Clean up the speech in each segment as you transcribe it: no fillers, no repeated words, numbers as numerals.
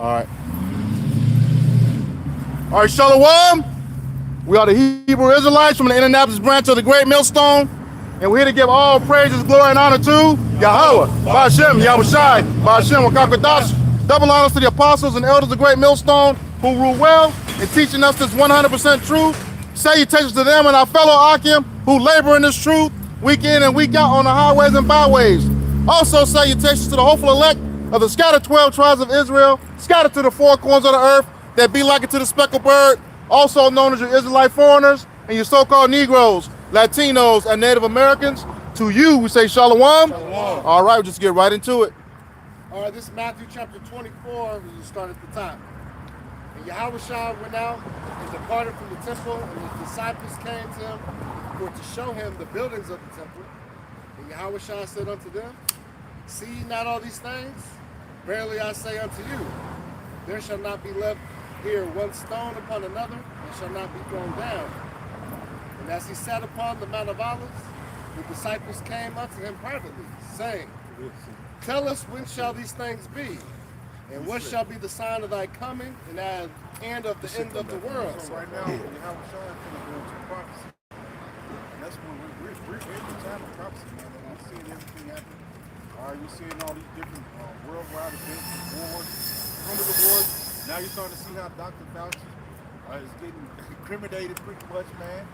All right. All right, Shalom. We are the Hebrew Israelites from the Indianapolis branch of the Great Millstone. And we're here to give all praises, glory, and honor to Yahweh, Ba'ashem, Yahushai, Ba'ashem, Wakakadash. Double honors to the apostles and elders of the Great Millstone who rule well in teaching us this 100% truth. Salutations to them and our fellow Akim who labor in this truth week in and week out on the highways and byways. Also salutations to the hopeful elect of the scattered 12 tribes of Israel, scattered to the four corners of the earth, that be like it to the speckled bird, also known as your Israelite foreigners and your so-called Negroes, Latinos, and Native Americans. To you, we say shalom. Shalom. All right, we'll just get right into it. All right, this is Matthew chapter 24. We just start at the top. And Yahushua went out and departed from the temple, and his disciples came to him for to show him the buildings of the temple. And Yahushua said unto them, See ye not all these things? Verily I say unto you, there shall not be left here one stone upon another, and shall not be thrown down. And as he sat upon the Mount of Olives, the disciples came unto him privately, saying, Tell us, when shall these things be? And what shall be the sign of thy coming and of the end of the world? So right now, Yahushua is going to go into prophecy. And that's when we're in the time of prophecy, man. And we're seeing everything happen. All right, we're seeing all these different worldwide events, wars, rumors of wars. Now you're starting to see how Dr. Fauci is getting incriminated pretty much, man.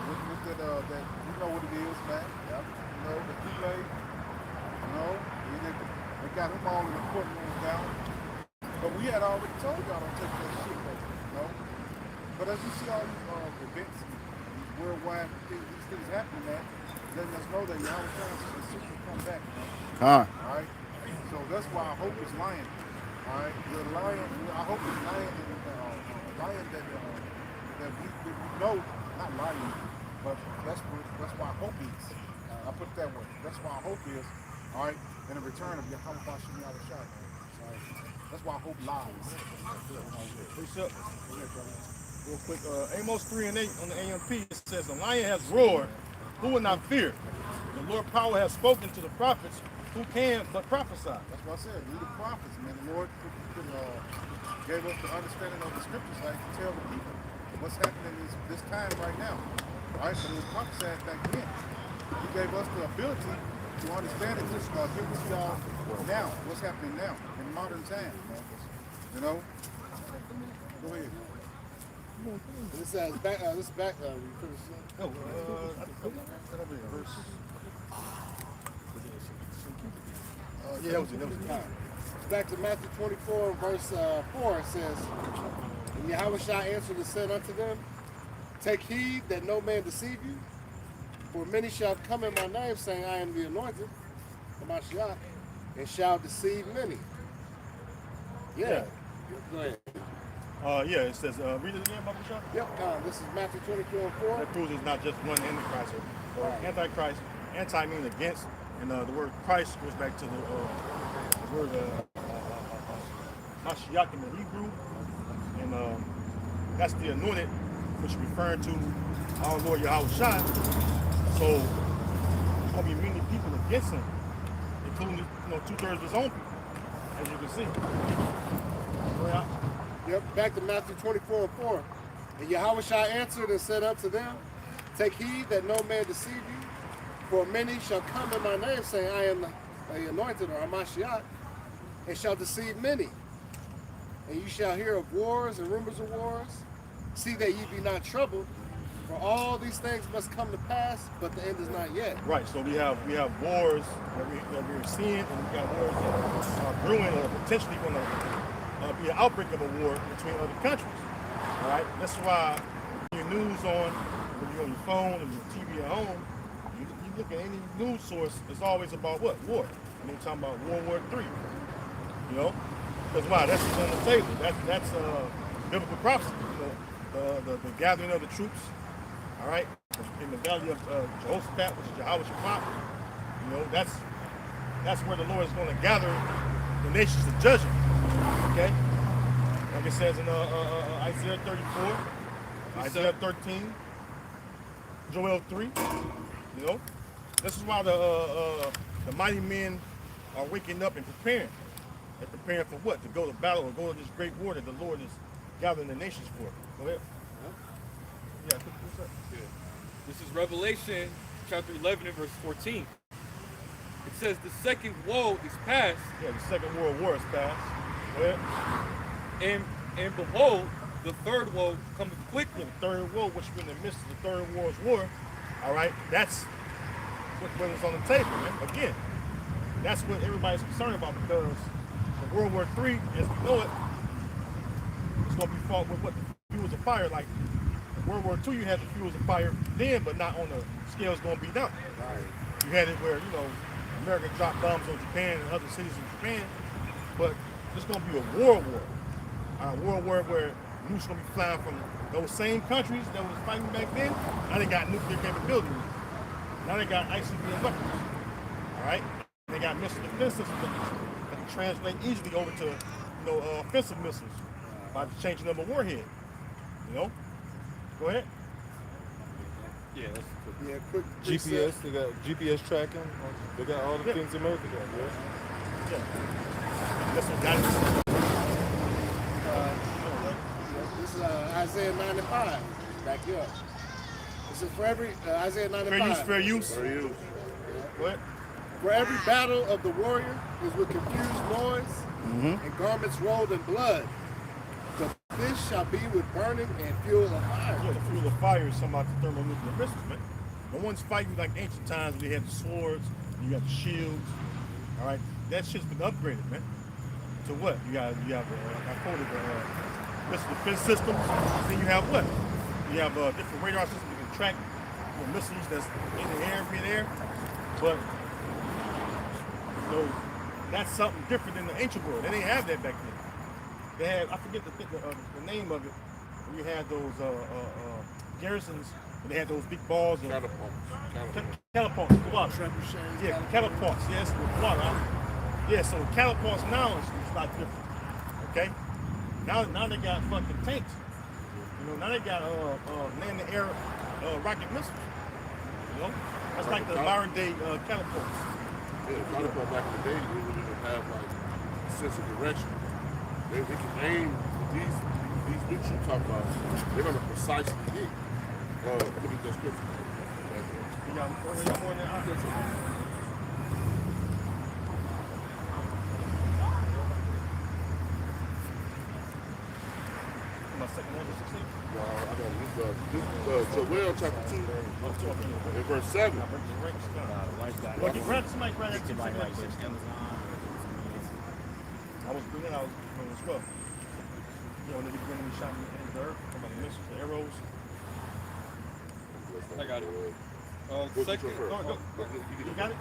With that, you know what it is, man. Yep. You know, the Kool-Aid. You know, they got him all in the courtroom down. But we had already told y'all don't take that shit, you know. But as you see all these events, these worldwide things, these things happening, man, letting us know that y'all trying to soon come back, man. All right. So that's why I hope it's lying. All right. The lion. I hope it's lying lion that we know, not lying, but that's why I hope is. I put it that way. That's why I hope is. All right. In a return of Yahweh Ba'ashem Yahushai. That's why I hope lies. Real quick, Amos 3:8 on the AMP, it says, The lion has roared, who will not fear? The Lord power has spoken to the prophets, who can but prophesy. That's what I said. We the prophets, man. The Lord gave us the understanding of the scriptures, like to tell the people what's happening this time right now. All right, but it was prophesied back then. He gave us the ability to understand it, just give it to y'all now, what's happening now, in modern time. You know? Go ahead. This is back. We finished. Verse. Yeah, that was it. Back to Matthew 24, verse 4, it says, And Yahushua answered and said unto them, Take heed that no man deceive you, for many shall come in my name, saying, I am the anointed, the Mashiach, and shall deceive many. Yeah. Go ahead. Yeah, it says, read it again, Baba Shah. Yep, this is Matthew 24 and 4. That proves it's not just one Antichrist or Antichrist. Anti means against, and the word Christ goes back to the word Mashiach in the Hebrew, and that's the anointed, which is referring to our Lord Yahushua. So there's going to be many people against him, including 2/3 of his own people, as you can see. Yep, back to Matthew 24 and 4. And Yahushua answered and said unto them, Take heed that no man deceive you, for many shall come in my name, saying, I am the anointed or Hamashiach, and shall deceive many. And you shall hear of wars and rumors of wars. See that ye be not troubled, for all these things must come to pass, but the end is not yet. Right, so we have wars that we're seeing, and we got wars that are brewing or potentially going to be an outbreak of a war between other countries. All right, that's why when your news on, when you're on your phone and your TV at home, you look at any news source, it's always about what? War. And they're talking about World War III. You know, because why? That's what's on the table. That's biblical prophecy. The gathering of the troops. All right, in the valley of Jehoshaphat, which is Jehovah Shaphat. You know, that's where the Lord is going to gather the nations to judge them. Okay, like it says in Isaiah 34, Isaiah 13, Joel 3. You know, this is why the mighty men are waking up and preparing. and preparing for what? To go to battle or go to this great war that the Lord is gathering the nations for. Go ahead. Yeah, what's up? Yeah. This is Revelation chapter 11 and verse 14. It says the second woe is past. Yeah, the Second World War is past. Go ahead. And behold, the third woe cometh quickly. Yeah, the third war, which we're in the midst of the Third World War. All right, that's what is on the table, man. Again, that's what everybody's concerned about because the World War III, as we know it, it's going to be fought with what? The fuels of fire. Like World War II, you had the fuels of fire then, but not on the scale it's going to be now. You had it where, America dropped bombs on Japan and other cities in Japan, but it's going to be a war. A world war where nukes going to be flying from those same countries that was fighting back then. Now they got nuclear capabilities. Now they got ICBM weapons. All right? They got missile defense systems that can translate easily over to, offensive missiles by changing them a warhead. Go ahead. Yeah, that's good. Yeah, quick GPS, they got GPS tracking. They got all the Yeah. things America got. Yeah. That's what that is. This is Isaiah 95. Back you up. This is for every Isaiah 95. Fair use. There you. What? For every battle of the warrior is with confused noise and garments rolled in blood. The fish shall be with burning and fuel of fire. Yeah, the fuel of fire is some about the thermonuclear missiles, man. No one's fighting like ancient times where they had the swords, you got the shields. All right, that shit's been upgraded, man. To what? You have I quoted the missile defense systems. Then you have what? You have different radar systems that can track missiles that's in the air, mid-air. But that's something different than the ancient world. They didn't have that back then. They had, I forget the name of it. We had those garrisons. They had those big balls of catapults. Yeah, catapults. Yes, with water. Yeah, so catapults now is a lot different. Okay, now they got fucking tanks. Now they got land the air rocket missiles. That's like the modern day catapults. Yeah, the catapult back in the day, they really didn't have like a sense of direction. They can aim these nukes you talk about. They're gonna precisely hit. Look at the scripture. You got more than my second one, 16? I got Joel chapter 2 and verse 7. Well, you grab somebody right at 2 seconds. I was bringing out as well. When they bring me shot in the earth, from the missiles, the arrows. I got it. What's Second, your first? Go. You got it?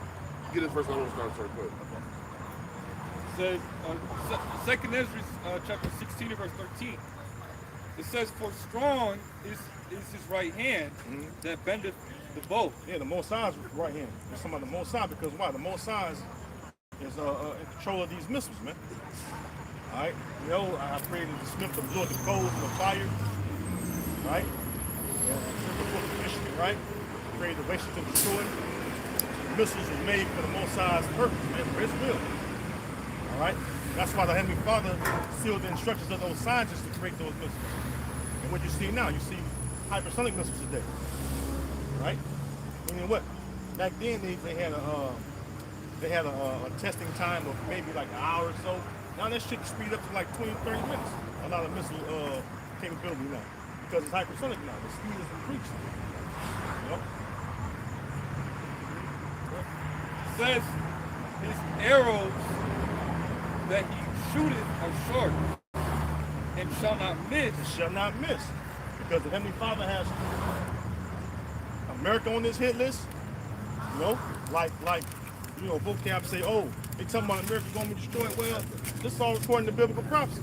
You get it first, I'm going to start a quick. says, second Ezra chapter 16 and verse 13. It says, for strong is his right hand that bendeth the bow. Yeah, the Most High's right hand. It's talking about the Most High because why? The Most High is in control of these missiles, man. All right, I created the Smith to blow the coals and the fire, right? Right? Created the waste to destroy. The missiles were made for the Most High's purpose, man, for His will. All right, that's why the Heavenly Father sealed the instructions of those scientists to create those missiles. And what you see now, you see hypersonic missiles today, right? Meaning what? Back then they had a testing time of maybe like an hour or so. Now that shit can speed up to like 20, 30 minutes. A lot of missile capability now. Because it's hypersonic now. The speed is increased. It says his arrows that he shooteth are short and shall not miss. It shall not miss. Because the Heavenly Father has America on this hit list. Like vocab say, oh, they talking about America going to be destroyed. Well, this is all according to biblical prophecy.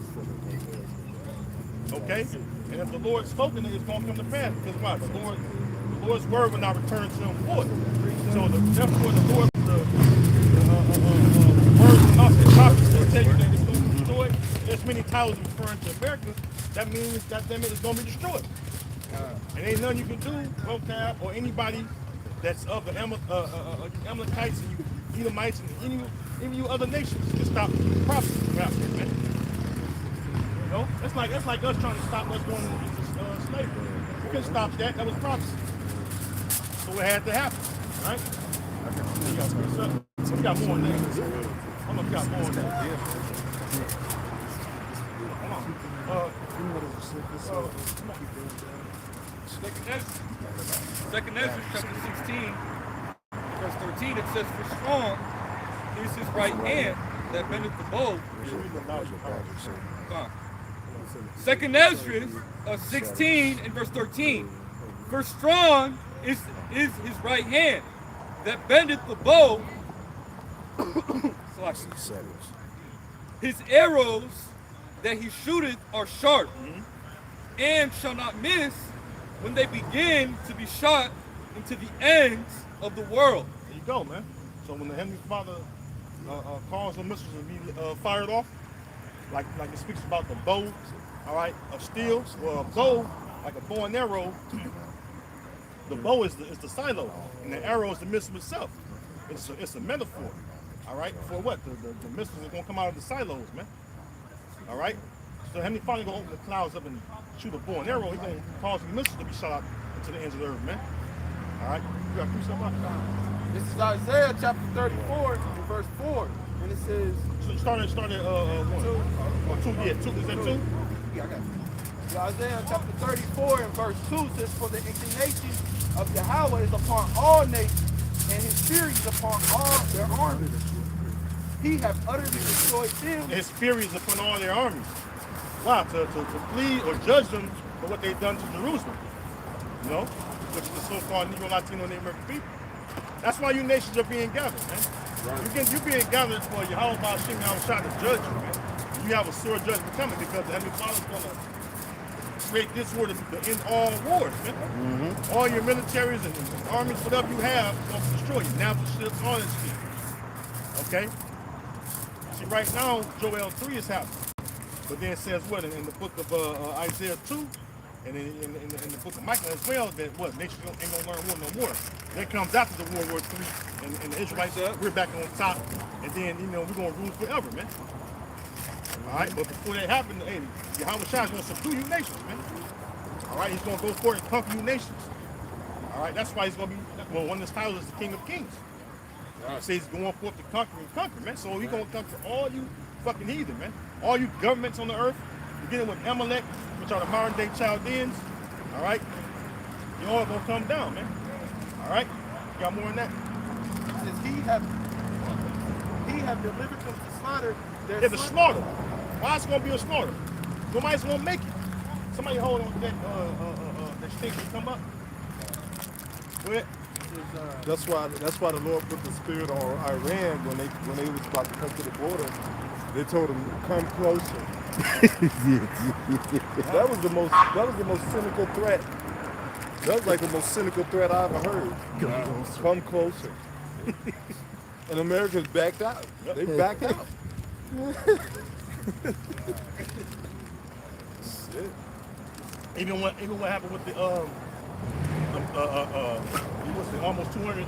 Okay? And if the Lord spoken it, it's going to come to pass. Because why? The Lord's word will not return to him void. So therefore the Lord, the words and also prophecy will tell you that it's going to be destroyed. There's many titles referring to America. That means that it's going to be destroyed. And ain't nothing you can do, vocab, or anybody that's of the Amalekites and you Edomites and any you other nations to stop prophecy from happening, man. You know, that's like us trying to stop us going into slavery. We couldn't stop that. That was prophecy. So it had to happen, right? We got more on that. Hold on, we got more on that. Second Ezra chapter 16, verse 13, it says, "For strong is his right hand that bendeth the bow." Second Ezra 16 and verse 13. "For strong is his right hand that bendeth the bow." "His arrows that he shooteth are sharp, and shall not miss when they begin to be shot into the ends of the world." There you go, man. So when the Heavenly Father calls the missiles to be fired off, like it speaks about the bow, all right, of steel, or a bow, like a bow and arrow. The bow is the silo, and the arrow is the missile itself. It's a metaphor, all right, for what? The missiles are going to come out of the silos, man. All right? So Heavenly Father going to open the clouds up and shoot a bow and arrow. He's going to cause the missiles to be shot out into the ends of the earth, man. All right? You got to do something about that. This is Isaiah chapter 34, verse 4. And it says... So started one. Or two, yeah. Two, is that two? Yeah, I got it. So Isaiah chapter 34 and verse 2 says, "For the indignation of Yahweh is upon all nations, and his fury is upon all their armies. He hath utterly destroyed them." His fury is upon all their armies. Why? To plead or judge them for what they've done to Jerusalem. You know? Which is the so-called Negro, Latino, Native American people. That's why you nations are being gathered, man. Right. You're being gathered for Yahweh Ba'ashim Yahweh to judge you, man. You have a sore judgment coming because the Heavenly Father is going to create this war to end all wars, man. Mm-hmm. All your militaries and armies, whatever you have, is going to destroy you. Naval ships, all that shit. Okay? See, right now, Joel 3 is happening. But then it says what? In the book of Isaiah 2, and in the book of Micah as well, that what? Nations ain't going to learn war no more. That comes after the World War III, and the Israelites, we're back on top, and then, we're going to rule forever, man. All right? But before that happens, hey, Yahweh Shai is going to subdue you nations, man. All right? He's going to go forward and conquer you nations. All right? That's why he's going to be, well, one of his titles is the King of Kings. He says he's going forth to conquer, man. So he's going to conquer all you fucking heathen, man. All you governments on the earth, beginning with Amalek, which are the modern day Chaldeans, all right? You all going to come down, man. All right? You got more than that? It says, he have delivered them to slaughter. Yeah, the slaughter. Why it's going to be a slaughter? Nobody's going to make it. Somebody hold on to that stink to come up. Go ahead. That's why the Lord put the spirit on Iran when they was about to come to the border. They told them, "Come closer." That was the most cynical threat. That was like the most cynical threat I ever heard. Come closer. And America's backed out. They backed out. Shit. Even what happened with the almost 200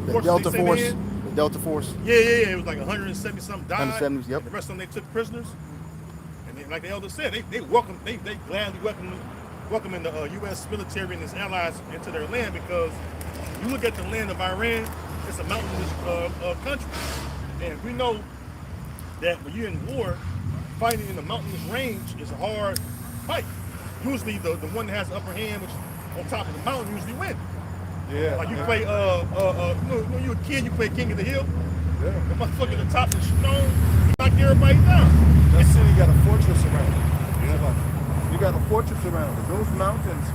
the Delta Force. The Delta Force. Yeah. It was like 170 something died. 170, yep. The rest of them they took prisoners. And then, like the elder said, they gladly welcoming the U.S. military and its allies into their land, because you look at the land of Iran, it's a mountainous country. And we know that when you're in war, fighting in the mountainous range is a hard fight. Usually the one that has the upper hand, which on top of the mountain, usually wins. Yeah. Like you play, when you were a kid, you play King of the Hill. Yeah. The motherfucker at the top of the stone, you knock everybody down. That city got a fortress around it. You got a fortress around it. Those mountains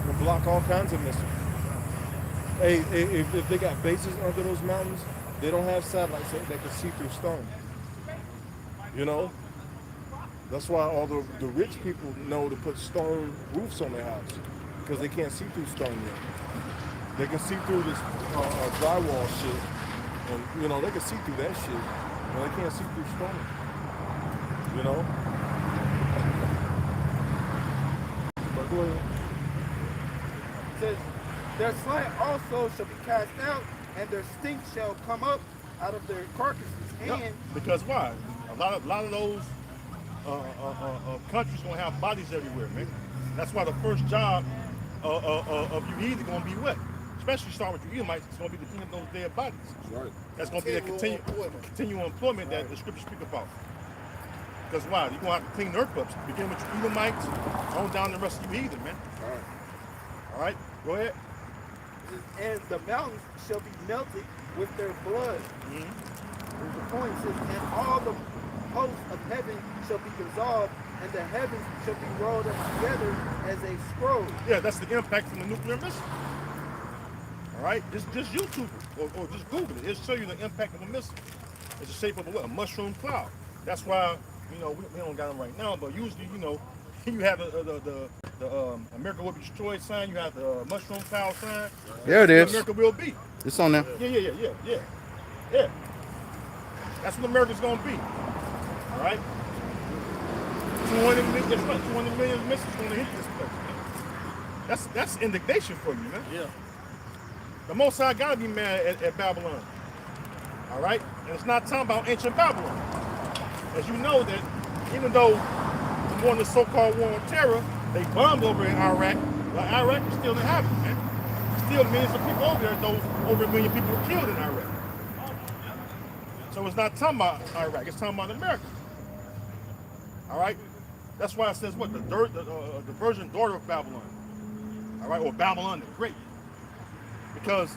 will block all kinds of missiles. Hey, if they got bases under those mountains, they don't have satellites that can see through stone. You know? That's why all the rich people know to put stone roofs on their house, because they can't see through stone yet. They can see through this drywall shit, and they can see through that shit, but they can't see through stone. You know? But go ahead. It says, Their slain also shall be cast out, and their stink shall come up out of their carcasses. Yep. And Because why? A lot of those countries gonna have bodies everywhere, man. That's why the first job of you either gonna be what? Especially starting with you Edomites, it's gonna be to clean up those dead bodies. Right. That's gonna be a continual employment that the scriptures speak about. Because why? You're gonna have to clean the earth up. Begin with your Edomites, on down the rest of you heathen, man. All right. All right, go ahead. and the mountains shall be melted with their blood. There's the point. It says, and all the hosts of heaven shall be dissolved, and the heavens shall be rolled up together as a scroll. Yeah, that's the impact from the nuclear missile. All right, just YouTube it or just Google it. It'll show you the impact of a missile. It's the shape of a mushroom cloud. That's why, you know, we don't got them right now, but usually, you know, you have the America will be destroyed sign. You have the mushroom cloud sign. There it is. America will be. It's on there. Yeah. That's what America's gonna be. All right. 200 million missiles gonna hit this place. That's indignation for you, man. Yeah. The Most High gotta be mad at Babylon. All right, and it's not talking about ancient Babylon. As you know that, even though we won the so-called war on terror, they bombed over in Iraq, but Iraq is still inhabited, man. Still millions of people over there, though over 1 million people were killed in Iraq. So it's not talking about Iraq, it's talking about America. All right? That's why it says what? The virgin daughter of Babylon. All right, or Babylon the Great. Because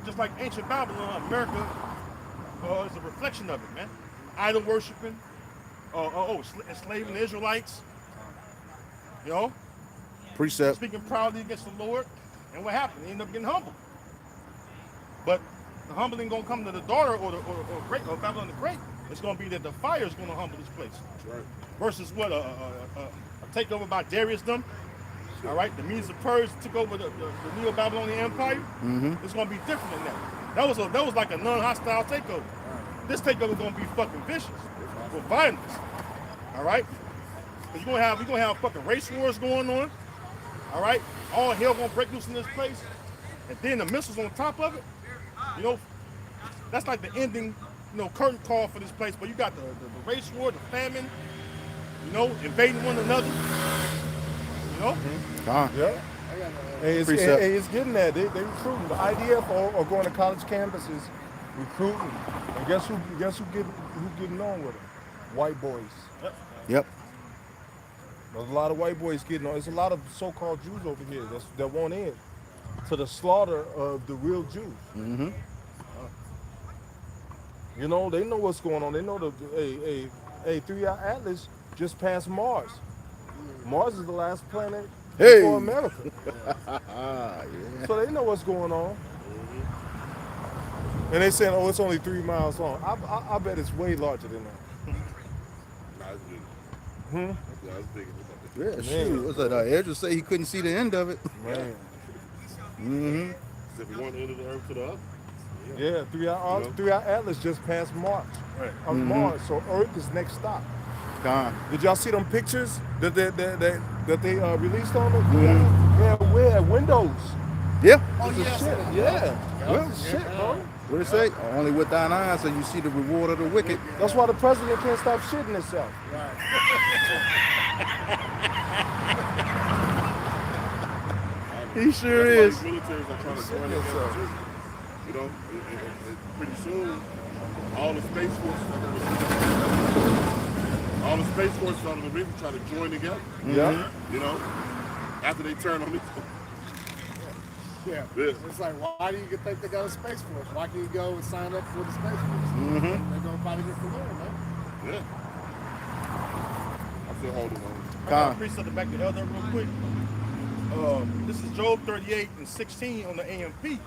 just like ancient Babylon, America is a reflection of it, man. Idol worshiping, enslaving the Israelites, you know, Precept. speaking proudly against the Lord. And what happened? They ended up getting humbled. But the humbling gonna come to the daughter or Babylon the Great. It's gonna be that the fire is gonna humble this place. Right. Versus what a takeover by Darius them. All right, the Medes and Persians took over the Neo-Babylonian Empire. It's gonna be different than that. That was like a non-hostile takeover. This takeover is gonna be fucking vicious with violence. All right, because we're gonna have fucking race wars going on. All right, all hell gonna break loose in this place, and then the missiles on top of it. You know, that's like the ending, you know, curtain call for this place. But you got the race war, the famine. You know, invading one another. You know. Yeah. Hey, it's getting there. They recruiting. The IDF are going to college campuses, recruiting. And guess who getting on with it? White boys. Yep. There's a lot of white boys getting on. There's a lot of so-called Jews over here that want in to the slaughter of the real Jews. You know, they know what's going on. They know the 3-Eye Atlas just passed Mars. Mars is the last planet before America. So they know what's going on. And they saying, oh, it's only 3 miles long. I bet it's way larger than that. That's big. Hmm? That's big. Yeah, shoot. What's that? Ezra say he couldn't see the end of it. Man. So if you want the end of the earth to the other. Yeah, 3-Eye Atlas just passed Mars. Mars, so Earth is next stop. Did y'all see them pictures that they released on it? Yeah, we had windows. Yeah. Oh, shit. Yeah. Well, Shit, bro. What did it say? Only with thine eyes so you see the reward of the wicked. That's why the president can't stop shitting himself. He sure is. Militaries are trying to join together too. You know, pretty soon, all the space forces on the rim try to join together. Yeah. You know, after they turn on each other. Yeah. It's like, why do you think they got a space force? Why can't you go and sign up for the space force? They're going to fight against the Lord, man. Yeah. I'm still holding on. I got a precept to back it up real quick. This is Job 38:16 on the AMP.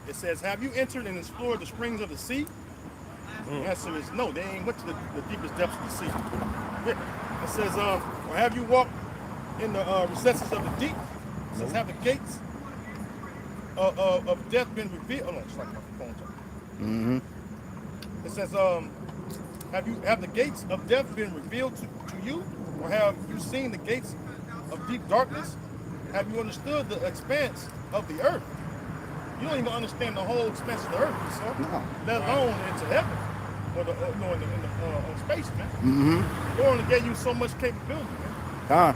It says, have you entered and explored the springs of the sea? The answer is no. They ain't went to the deepest depths of the sea. It says, or have you walked in the recesses of the deep? It says, have the gates of death been revealed? Oh, no, it's like my phone talking. It says, have the gates of death been revealed to you? Or have you seen the gates of deep darkness? have you understood the expanse of the earth? You don't even understand the whole expanse of the earth, yourself, No. let alone into heaven or the in space, man. Mm-hmm. They only gave you so much capability, man.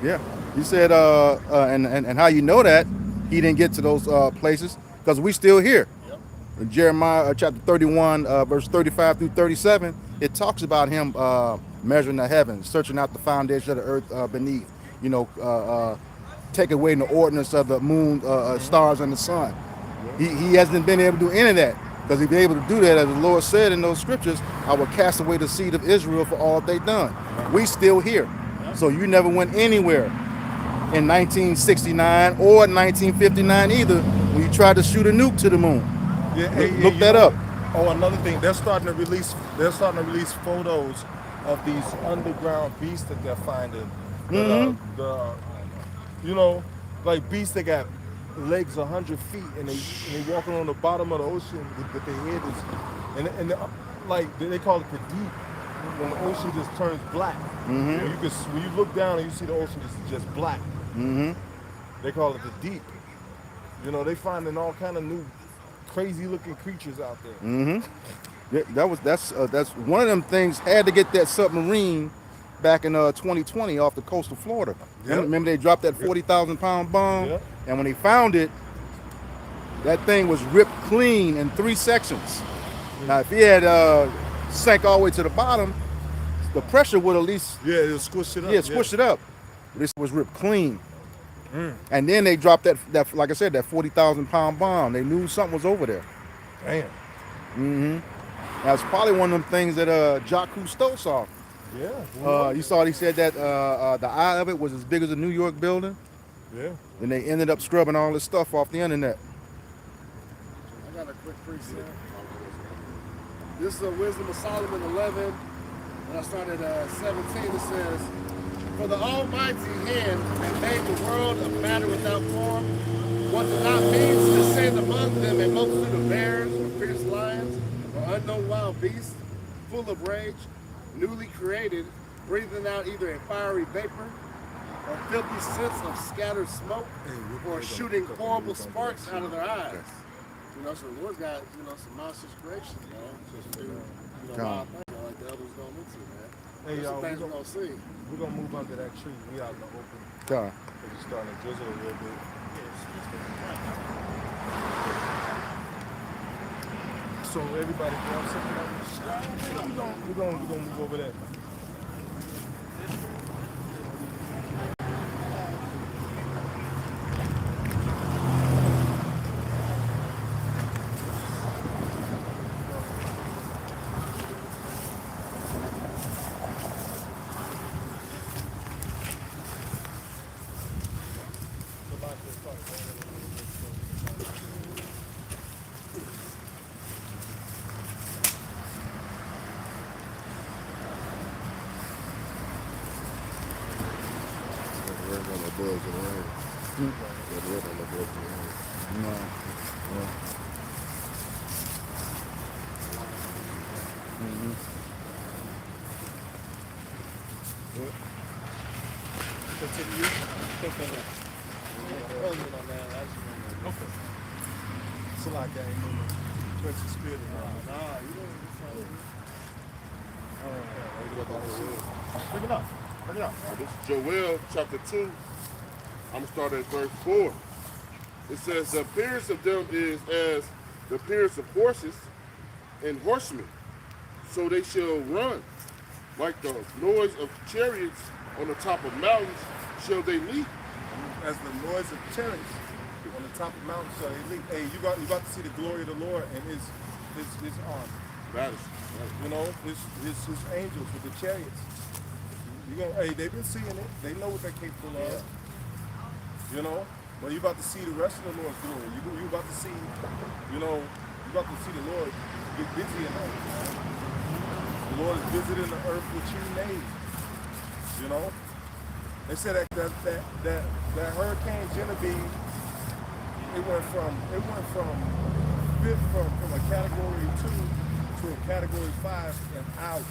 Yeah. He said, and how you know that he didn't get to those places because we still here. Yep. In Jeremiah chapter 31, verse 35 through 37, it talks about him measuring the heavens, searching out the foundation of the earth beneath, take away the ordinance of the moon, stars, and the sun. He hasn't been able to do any of that because he'd be able to do that, as the Lord said in those scriptures, I will cast away the seed of Israel for all they've done. We still here. So you never went anywhere in 1969 or 1959 either when you tried to shoot a nuke to the moon. Yeah, Look that up. Oh, another thing, they're starting to release photos of these underground beasts that they're finding. Like beasts that got legs 100 feet and they walking on the bottom of the ocean with their head is, and like they call it the deep, when the ocean just turns black. When you look down and you see the ocean just black. They call it the deep. They finding all kind of new crazy looking creatures out there. Yeah, that's one of them things. Had to get that submarine back in 2020 off the coast of Florida. Yep. Remember they dropped that 40,000-pound bomb? Yep. And when they found it, that thing was ripped clean in 3 sections. Now, if he had sank all the way to the bottom, the pressure would at least it'll squish it up. Yeah, squish it up. This was ripped clean. And then they dropped that like I said, that 40,000-pound bomb. They knew something was over there. Damn. That's probably one of them things that Jacques Cousteau saw. Yeah. You saw he said that the eye of it was as big as a New York building. Yeah. And they ended up scrubbing all this stuff off the internet. I got a quick precept. This is a Wisdom of Solomon 11. When I started 17, it says, for the Almighty hand had made the world a matter without form. What did not means to send among them a multitude of bears, or fierce lions, or unknown wild beasts, full of rage, newly created, breathing out either a fiery vapor, or filthy scents of scattered smoke, or shooting horrible sparks out of their eyes. So the Lord's got, some monstrous creation, just do, wild things like the others don't into, man. Hey, y'all, things we're gonna see. We're gonna move under that tree. We out in the open. God. It's starting to drizzle a little bit. So everybody grab something. We're gonna move over there. It's a lot, gang. Touch the spirit. Bring it up. This is Joel chapter 2. I'm going to start at verse 4. It says, the appearance of them is as the appearance of horses and horsemen. So they shall run. Like the noise of chariots on the top of mountains shall they leap. As the noise of chariots on the top of mountains shall they leap. Hey, you about to see the glory of the Lord and his arm. That is. His angels with the chariots. They've been seeing it. They know what they're capable of. But you about to see the rest of the Lord's glory. You about to see, you about to see the Lord get busy in earth. The Lord is visiting the earth which He made. They said that Hurricane Genevieve, it went from a category 2 to a category 5 in hours.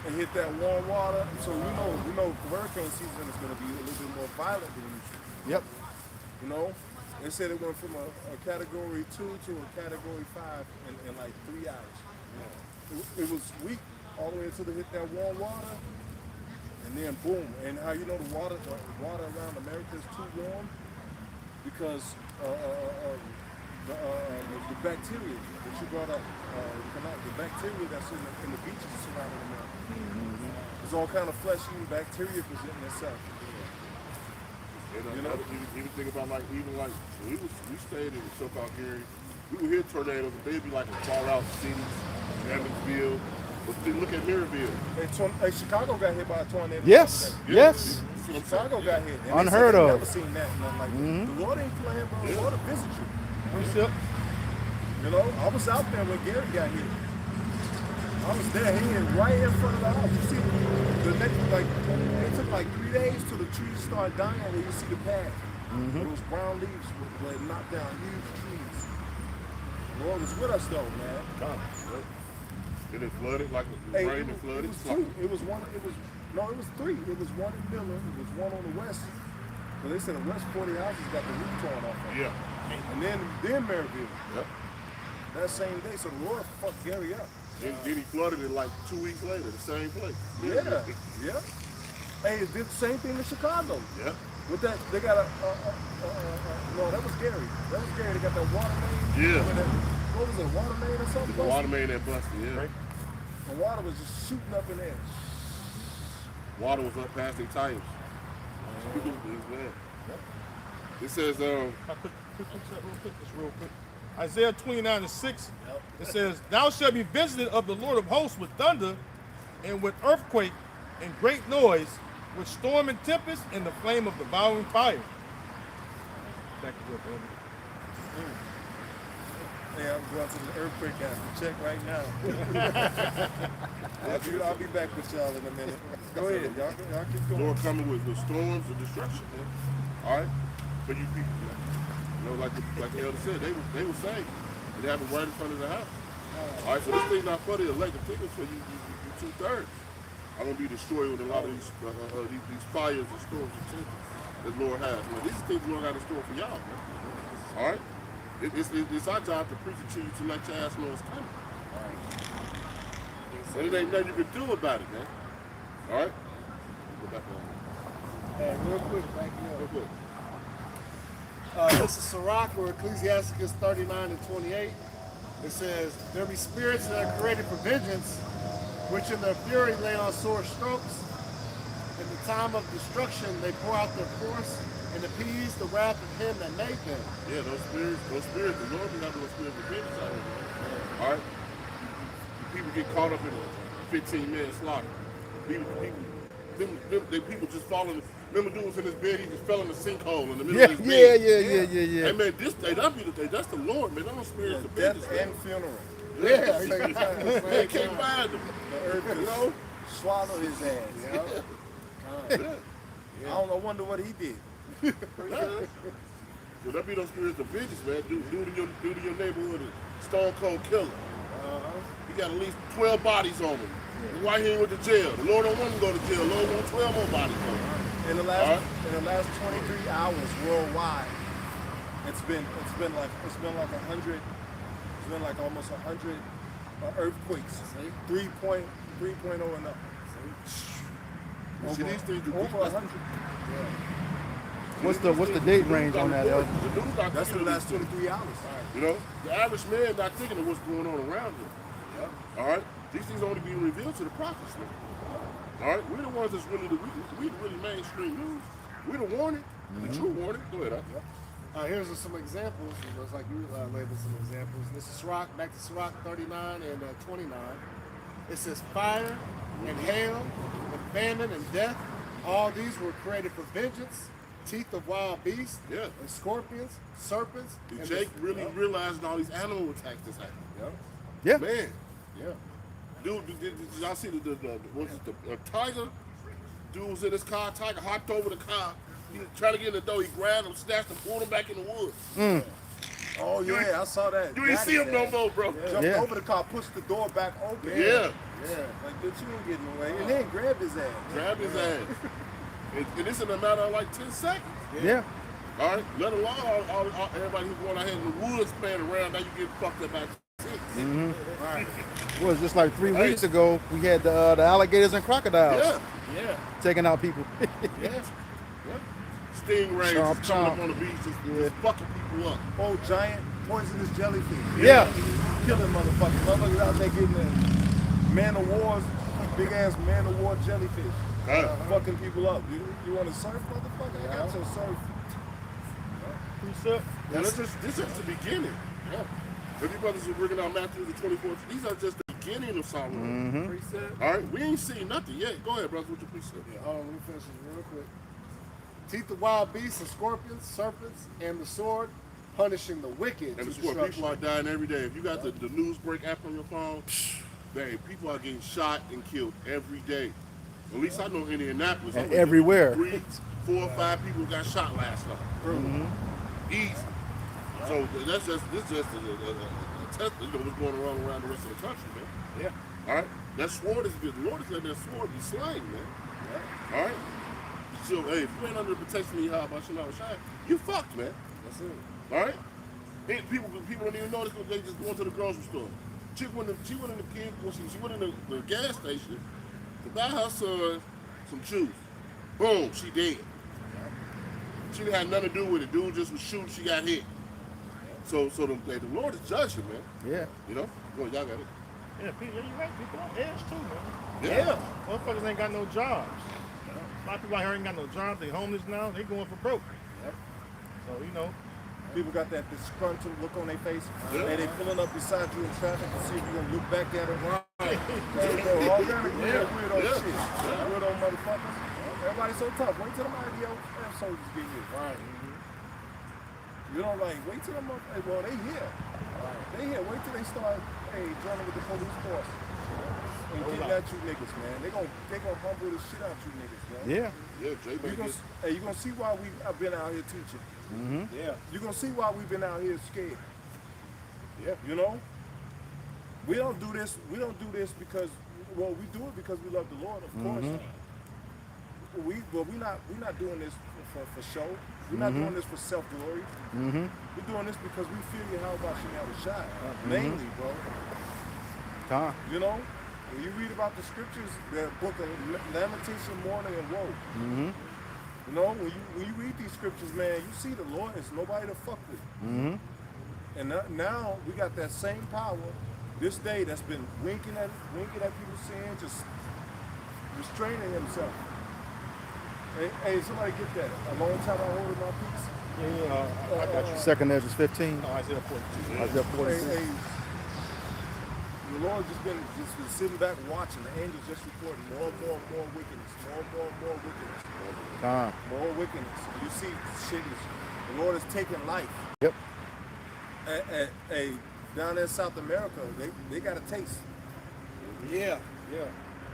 and hit that warm water. So we know hurricane season is going to be a little bit more violent than usual. Yep. You know, they said it went from a category 2 to a category 5 in like 3 hours. It was weak all the way until they hit that warm water, and then boom. And how you know the water around America is too warm? Because the bacteria that you brought up, the bacteria that's in the beaches surrounding America. There's all kind of flesh-eating bacteria presenting itself. You know, even think about like we stayed in the so-called Gary. We would hear tornadoes, and they'd be like in far out cities, Evansville. But then look at Maryville. Hey, Chicago got hit by a tornado. Yes. Yes. Chicago got hit. And Unheard they of. Never seen that. Nothing like that. The Lord ain't playing, bro. The Lord will visit you. You know, I was out there when Gary got hit. I was there, he hit right in front of the house. You see, the next, like, it took like 3 days till the trees started dying where you see the path. Those brown leaves were knocked down huge trees. The Lord was with us though, man. God. And it flooded like the rain and flooded. It was two. It was three. It was one in Miller. It was one on the west. So they said the west 40 houses got the roof torn off. Yeah. And then Maryville. Yep. That same day. So the Lord fucked Gary up. Then he flooded it like 2 weeks later, the same place. Yeah. Yeah. Hey, it did the same thing in Chicago. Yeah. With that, they got no, that was Gary. That was Gary. They got that water main. Yeah. What was it, water main or something? The water main that busted, yeah. Right. The water was just shooting up in there. Water was up past their tires. It says, real quick. Isaiah 29:6. It says, "Thou shalt be visited of the Lord of hosts with thunder, and with earthquake, and great noise, with storm and tempest, and the flame of devouring fire." Back to work, baby. Yeah, I'm going to the earthquake guys to check right now. I'll be back with y'all in a minute. Go ahead, y'all keep going. Lord coming with storms and destruction. All right, for you people. You know, like the elder said, they were saved. They have it right in front of the house. All right, so this thing's not for the elected people, for you 2/3. I'm gonna be destroyed with a lot of these fires and storms and things that the Lord has. Man, these things the Lord got in store for y'all, man. All right, it's our job to preach it to you to let your ass know it's coming. All right, and it ain't nothing you can do about it, man. All right, go back on. Hey, real quick, thank you. Real quick. This is Sirach, or Ecclesiasticus 39:28. It says, "There be spirits that are created for vengeance, which in their fury lay on sore strokes. In the time of destruction they pour out their force and appease the wrath of him that made them." Yeah, those spirits, the Lord be having those spirits of vengeance out here, man. All right? People get caught up in a 15-minute slaughter. People just falling. Remember, dude was in his bed, he just fell in the sinkhole in the middle of his bed. Yeah. Hey, man, that'd be the day. That's the Lord, man. Those spirits of Death vengeance. and funeral. Yeah, They can't find them. The earth You know? swallow his ass. I wonder what he did. So that be those spirits of vengeance, man. Do to your neighborhood a stone cold killer. He got at least 12 bodies on him. Why he ain't with the jail? The Lord don't want him to go to jail. The Lord wants 12 more bodies on him. In the last 23 hours worldwide, it's been like 100. It's been like almost 100 earthquakes. 3.0 and up. See, these things Over 100. What's the date range on that, Elder? That's in the last 23 hours. You know, the average man not thinking of what's going on around him. All right, these things only being revealed to the prophets, man. All right, we're the ones that's really we really mainstream news. We're the warning, the true warning. Go ahead. here's some examples. It looks like you labeled some examples. This is Sirach, back to Sirach 39 and 29. It says, "Fire and hail and famine and death, all these were created for vengeance. Teeth of wild beasts, Yeah. and scorpions, serpents." Did and Jake really realizing all these animal attacks that's happening? Yeah. Man, Yeah. dude, did y'all see the tiger? Dude was in his car, tiger hopped over the car. He was trying to get in the door. He grabbed him, snatched him, pulled him back in the woods. Oh yeah, I saw that. You ain't see him no more, bro. Jumped Yeah. over the car, pushed the door back open. Yeah. Yeah, like bitch, you ain't getting away. And then grabbed his ass. Grab his ass. And this in a matter of like 10 seconds. Yeah. All right? Let alone all everybody who's going out here in the woods playing around, now you get fucked up at 6. Right. It was just like 3 weeks ago. We had the alligators and crocodiles Yeah. taking out people. Yeah. Stingrays Chomp, just coming chomp. up on the beach, just fucking people up. Oh, giant poisonous jellyfish. Yeah. Killing motherfuckers. Motherfuckers out there getting the man of wars, big ass man of war jellyfish. Fucking people up. You want to surf, motherfucker? I got your surf. Yeah, this is the beginning. Yeah. If you brothers are bringing out Matthew the 24th, these are just the beginning of Solomon. Precept. All right, we ain't seen nothing yet. Go ahead, brothers, with your precept. Yeah, hold on, let me finish this real quick. Teeth of wild beasts and scorpions, serpents, and the sword, punishing the wicked. And to it's what destruction. people are dying every day. If you got the news break app on your phone, man, people are getting shot and killed every day. At least I know Indianapolis. And I'm everywhere. 3, 4, or 5 people got shot last night. Easy. So this just a test of what's going on around the rest of the country, man. Yeah. All right? That sword is good. The Lord is letting that sword be slain, man. Yeah. All right? So, hey, if you ain't under the protection of Yahweh Shai, you fucked, man. That's it. All right? And people don't even notice because they just going to the grocery store. She went in the gas station to buy her son some shoes. Boom, she dead. She didn't have nothing to do with it. Dude just was shooting, she got hit. So the Lord is judging, man. Yeah. You know? Well, y'all got it. Yeah, you're right. People on edge too, man. Yeah. Motherfuckers ain't got no jobs. A lot of people out here ain't got no jobs. They homeless now. They going for broke. So, you know. People got that disgruntled look on their face, Yeah. and they pulling up beside you in traffic to see if you gonna look back at them. Right. All kind of weirdo shit. Weirdo motherfuckers. Everybody's so tough. Wait till them IDO soldiers get here. Right. You know, like, wait till them, well, they here. They here. Wait till they start, joining with the police force. And getting at you niggas, man. They gonna humble the shit out you niggas, man. Yeah. Yeah, Jay You gonna see why I've been out here teaching. Yeah. You gonna see why we've been out here scared. Yeah. You know? We don't do this because, well, we do it because we love the Lord, of course. We're not doing this for show. We're not doing this for self-glory. We're doing this because we feel you how about Shai. Mainly, bro. You know? When you read about the scriptures, the book of Lamentation, Mourning, and Woe. You know, when you read these scriptures, man, you see the Lord is nobody to fuck with. And now we got that same power this day that's been winking at people's sin, just restraining himself. Hey, somebody get that. A long time I holding my peace. I got you. 2nd Ezra 15. Isaiah 42. Isaiah 42. Hey, the Lord just been sitting back watching. The angels just reporting more wickedness, more wickedness, more wickedness. You see, shit is the Lord is taking life. Yep. Down in South America, they got a taste. Yeah.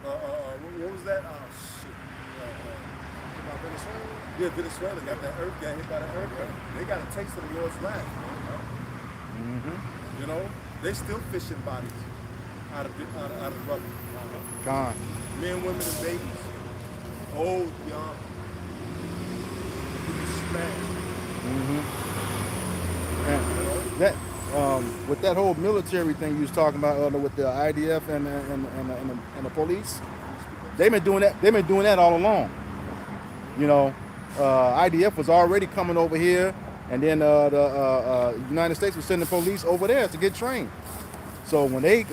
What was that? Oh shit. Venezuela? Yeah, Venezuela got hit by the earthquake. They got a taste of the Lord's wrath. You know, they still fishing bodies out of the rubble. Men, women, and babies, old, young, smashed. And that with that whole military thing you was talking about with the IDF and the police, they've been doing that. They've been doing that all along. You know, IDF was already coming over here, and then the United States was sending police over there to get trained. So when they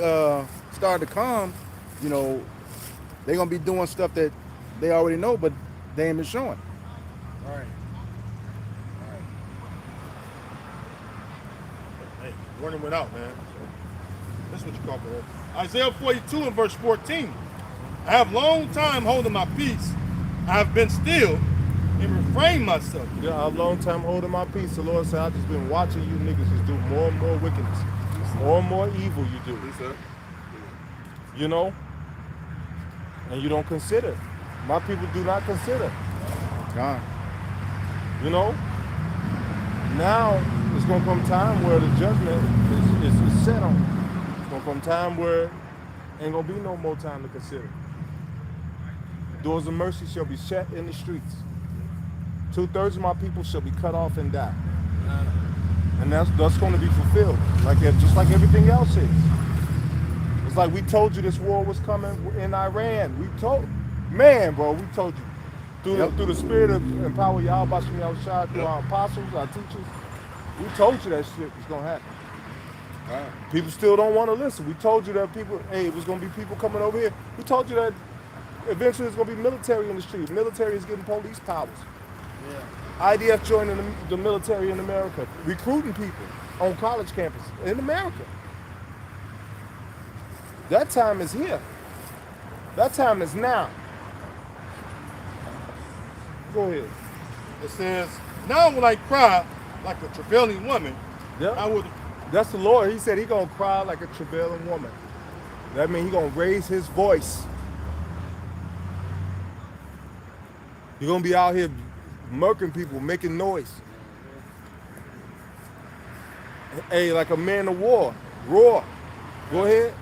started to come, you know, they're gonna be doing stuff that they already know, but they ain't been showing. All right. Hey, warning went out, man. So, that's what you call it. Isaiah 42 and verse 14. I have long time holding my peace. I have been still and refrained myself. Yeah, a long time holding my peace. The Lord said, I've just been watching you niggas just do more and more wickedness. More and more evil you do. You know? And you don't consider. My people do not consider. You know? Now it's gonna come time where the judgment is set on. It's gonna come time where ain't gonna be no more time to consider. Doors of mercy shall be shut in the streets. 2/3 of my people shall be cut off and die. And that's going to be fulfilled, just like everything else is. It's like we told you this war was coming in Iran. We told you through the spirit of and power of Yahweh Bashem Yahushua, through our apostles, our teachers. We told you that shit was going to happen. People still don't want to listen. We told you that it was going to be people coming over here. We told you that eventually there's going to be military in the street. Military is getting police powers. IDF joining the military in America, recruiting people on college campus in America. That time is here. That time is now. Go ahead. It says, now will I cry like a travailing woman. Yep. I would. That's the Lord. He said he's going to cry like a travailing woman. That means he's going to raise his voice. You're going to be out here murking people, making noise. Hey, like a man of war. Roar. Go ahead.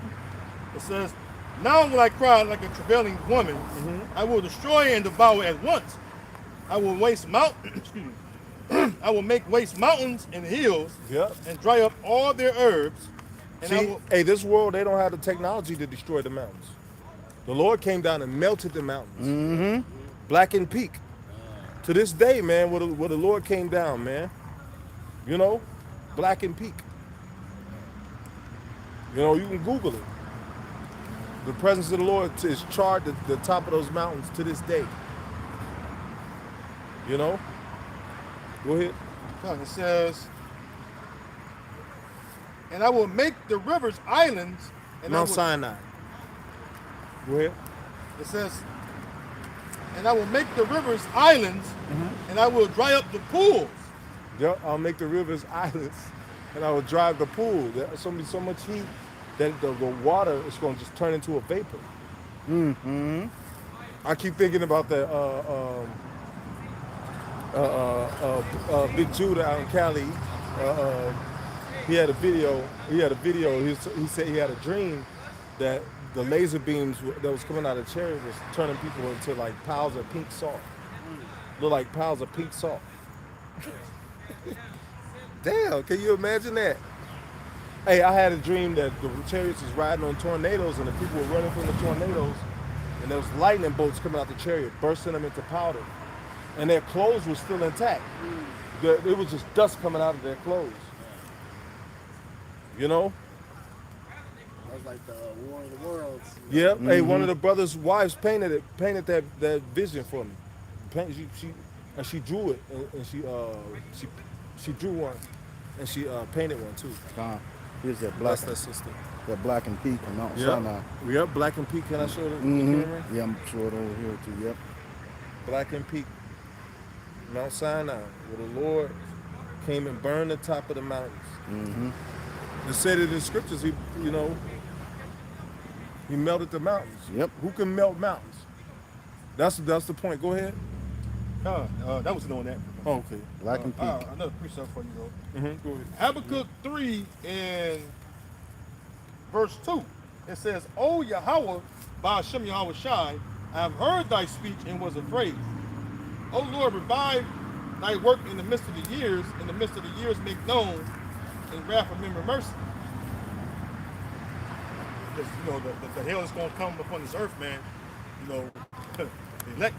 It says, now will I cry like a travailing woman. I will destroy and devour at once. I will waste mountains. I will make waste mountains and hills. Yep. And dry up all their herbs. And this world, they don't have the technology to destroy the mountains. The Lord came down and melted the mountains. Blackened Peak. To this day, man, where the Lord came down, man. You know, Blackened Peak. You know, you can Google it. The presence of the Lord is charred at the top of those mountains to this day. You know? Go ahead. It says, and I will make the rivers islands. And Mount Sinai. Go ahead. It says, and I will make the rivers islands, and I will dry up the pools. Yep, I'll make the rivers islands, and I will drive the pool. There's going to be so much heat that the water is going to just turn into a vapor. I keep thinking about that Big Judah out in Cali. He had a video. He said he had a dream that the laser beams that was coming out of the chariot was turning people into like piles of pink salt. Look like piles of pink salt. Damn, can you imagine that? Hey, I had a dream that the chariots was riding on tornadoes and the people were running from the tornadoes and there was lightning bolts coming out the chariot, bursting them into powder. And their clothes were still intact. It was just dust coming out of their clothes. You know? That was like the War of the Worlds. Yep. Hey, one of the brothers' wives painted that vision for me. She drew it, and she drew one, and she painted one too. Here's that Bless that sister. That Blackened Peak in Mount Sinai. Yep, Blackened Peak. Can I show the camera? Yeah, I'm sure it over here too. Yep. Blackened Peak, Mount Sinai, where the Lord came and burned the top of the mountains. It said it in scriptures. He melted the mountains. Yep. Who can melt mountains? That's the point. Go ahead. That was knowing that. Oh, okay. Blackened Peak. Another precept for you, though. Go ahead. Habakkuk 3 and verse 2. It says, O Yahweh, Ba'ashem Yahweh Shai, I have heard thy speech and was afraid. O Lord, revive thy work in the midst of the years. In the midst of the years make known, in wrath remember mercy. Because, the hell is going to come upon this earth, man. The elect,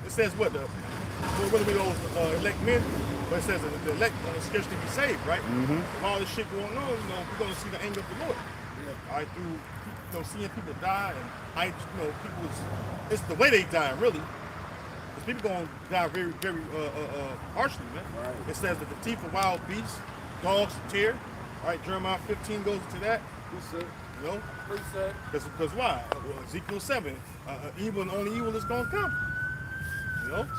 it says what are we those elect men? But it says that the elect going to scarcely be saved, right? With all this shit going on, we're going to see the anger of the Lord. All right, through seeing people die and it's the way they die, really. Because people going to die very, very harshly, man. Right. It says that the teeth of wild beasts, dogs tear. All right, Jeremiah 15 goes into that. Because why? Ezekiel 7, evil and only evil is gonna come.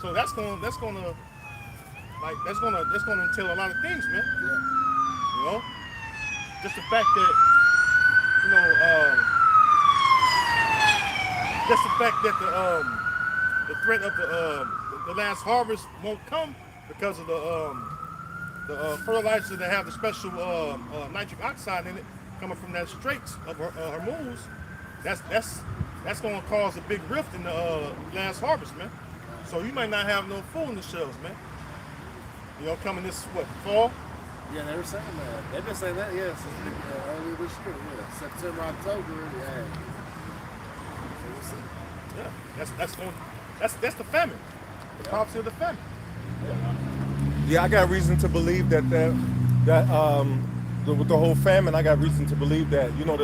So that's gonna entail a lot of things, man. Yeah. Just the fact that the threat of the last harvest won't come because of the fertilizer that have the special nitric oxide in it coming from that straits of Hormuz, that's going to cause a big rift in the last harvest, man. So you might not have no food in the shelves, man. You know, coming this fall. Yeah, they were saying that. They've been saying that, yeah, since earlier this year. Yeah, September, October. Yeah. So we'll see. Yeah, that's the famine. The prophecy of the famine. Yeah, I got reason to believe with the whole famine, I got reason to believe that, you know,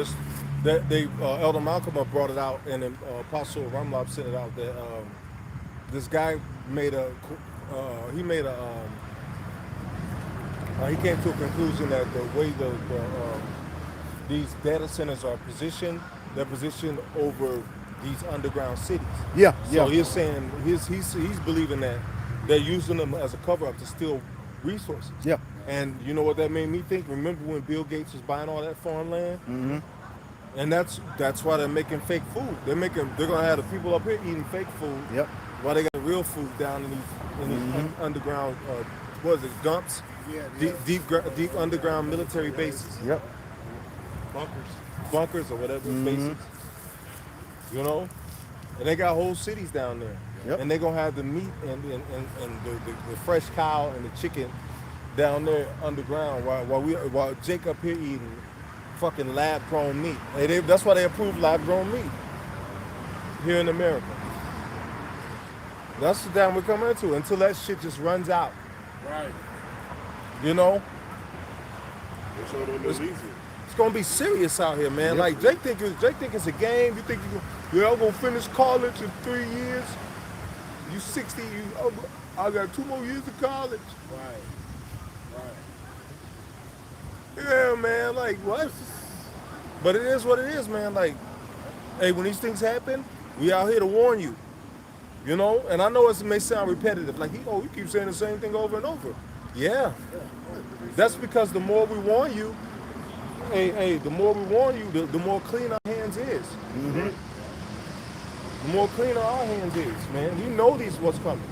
Elder Malcolm brought it out, and then Apostle Ramlab sent it out, that this guy he came to a conclusion that the way these data centers are positioned, they're positioned over these underground cities. Yeah. So he's saying he's believing that they're using them as a cover-up to steal resources. Yeah. And you know what that made me think? Remember when Bill Gates was buying all that foreign land? Mm-hmm. And that's why they're making fake food. They're gonna have the people up here eating fake food. Yep. While they got real food down in these underground what is it, dumps? Yeah. Deep underground military bases. Yep. Bunkers or whatever bases. You know? And they got whole cities down there. Yep. And they're gonna have the meat and the fresh cow and the chicken down there underground while Jake up here eating fucking lab-grown meat. That's why they approve lab-grown meat here in America. That's the down we're coming into until that shit just runs out. Right. You know? It's It's gonna be serious out here, man. Like Jake think it's a game. You think you're gonna finish college in 3 years? You 60. I got 2 more years of college. Right. Yeah, man. Like what? But it is what it is, man. Like, hey, when these things happen, we out here to warn you. You know, and I know it may sound repetitive. Like, you keep saying the same thing over and over. Yeah. That's because the more we warn you, the more we warn you, the more clean our hands is. Mm-hmm. The more cleaner our hands is, man. You know what's coming.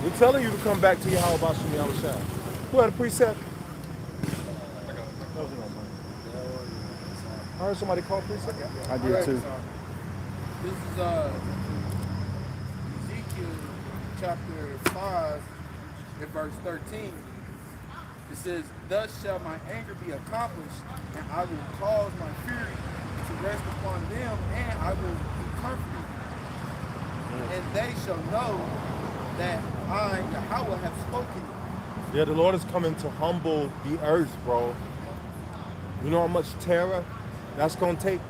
We're telling you to come back to your how about Shemi Alashai. Who had a precept? I heard somebody call precept. I did too. This is Ezekiel chapter 5 and verse 13. It says, "Thus shall my anger be accomplished, and I will cause my fury to rest upon them, and I will be comforted. And they shall know that I, Yahweh, have spoken it." Yeah, the Lord is coming to humble the earth, bro. You know how much terror that's gonna take?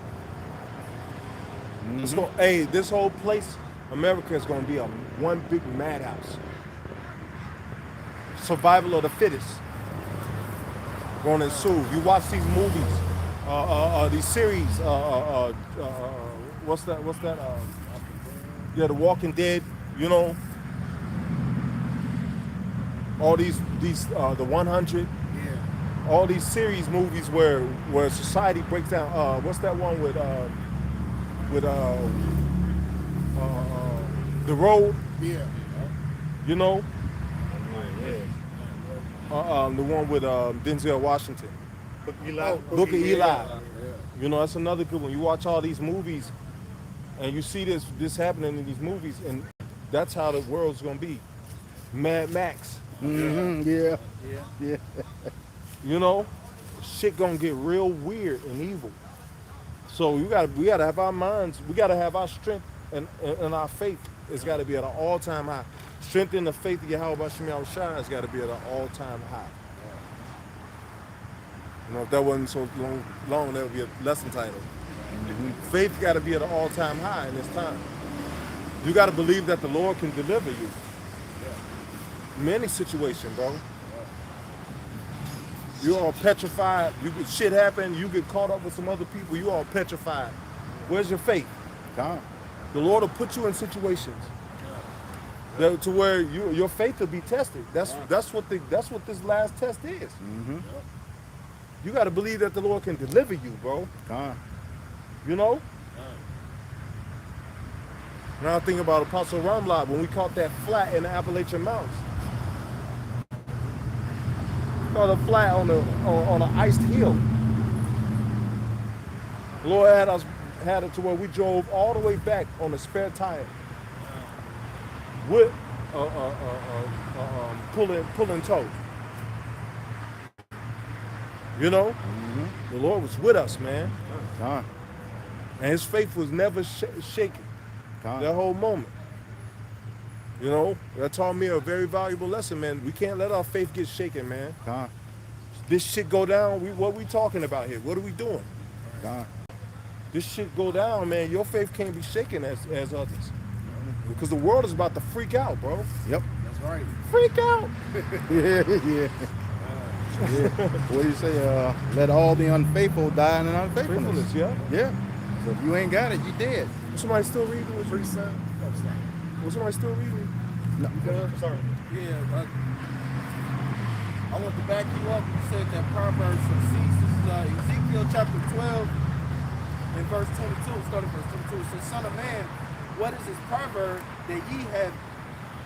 It's gonna, this whole place, America, is gonna be one big madhouse. Survival of the fittest gonna ensue. You watch these movies, these series. What's that? Yeah, The Walking Dead. You know, all these the 100. Yeah. All these series movies where society breaks down. What's that one with The Road? Yeah. You know. The one with Denzel Washington. Book of Eli. Book of Eli. Yeah. You know, that's another good one. You watch all these movies, and you see this happening in these movies, and that's how the world's gonna be. Mad Max. Mm-hmm. Yeah. You know, shit gonna get real weird and evil. So we gotta have our minds. We gotta have our strength and our faith. It's gotta be at an all-time high. Strength in the faith of Yahweh Shemi Alashai has got to be at an all-time high. You know, if that wasn't so long, that would be a lesson title. Faith got to be at an all-time high in this time. You got to believe that the Lord can deliver you. Many situations, bro. You're all petrified. Shit happen. You get caught up with some other people. You all petrified. Where's your faith? God. The Lord will put you in situations to where your faith will be tested. That's what this last test is. Mm-hmm. You got to believe that the Lord can deliver you, bro. God. You know. Now I think about Apostle Ramlab when we caught that flat in the Appalachian Mountains. on a flat on an iced hill. The Lord had it to where we drove all the way back on a spare tire with pulling tow. You know, the Lord was with us, man. God. And his faith was never shaken God. that whole moment. You know, that taught me a very valuable lesson, man. We can't let our faith get shaken, man. God. This shit go down. What we talking about here? What are we doing? God. This shit go down, man. Your faith can't be shaken as others. Because the world is about to freak out, bro. Yep. That's right. Freak out. Yeah. What do you say? Let all the unfaithful die in an unfaithfulness. Faithfulness, yeah. Yeah. So if you ain't got it, you dead. Somebody still reading? Was somebody still reading? No. Sorry. Yeah, I want to back you up. You said that Proverbs from cease. This is Ezekiel chapter 12 and verse 22. Starting verse 22. It says, Son of man, what is this proverb that ye have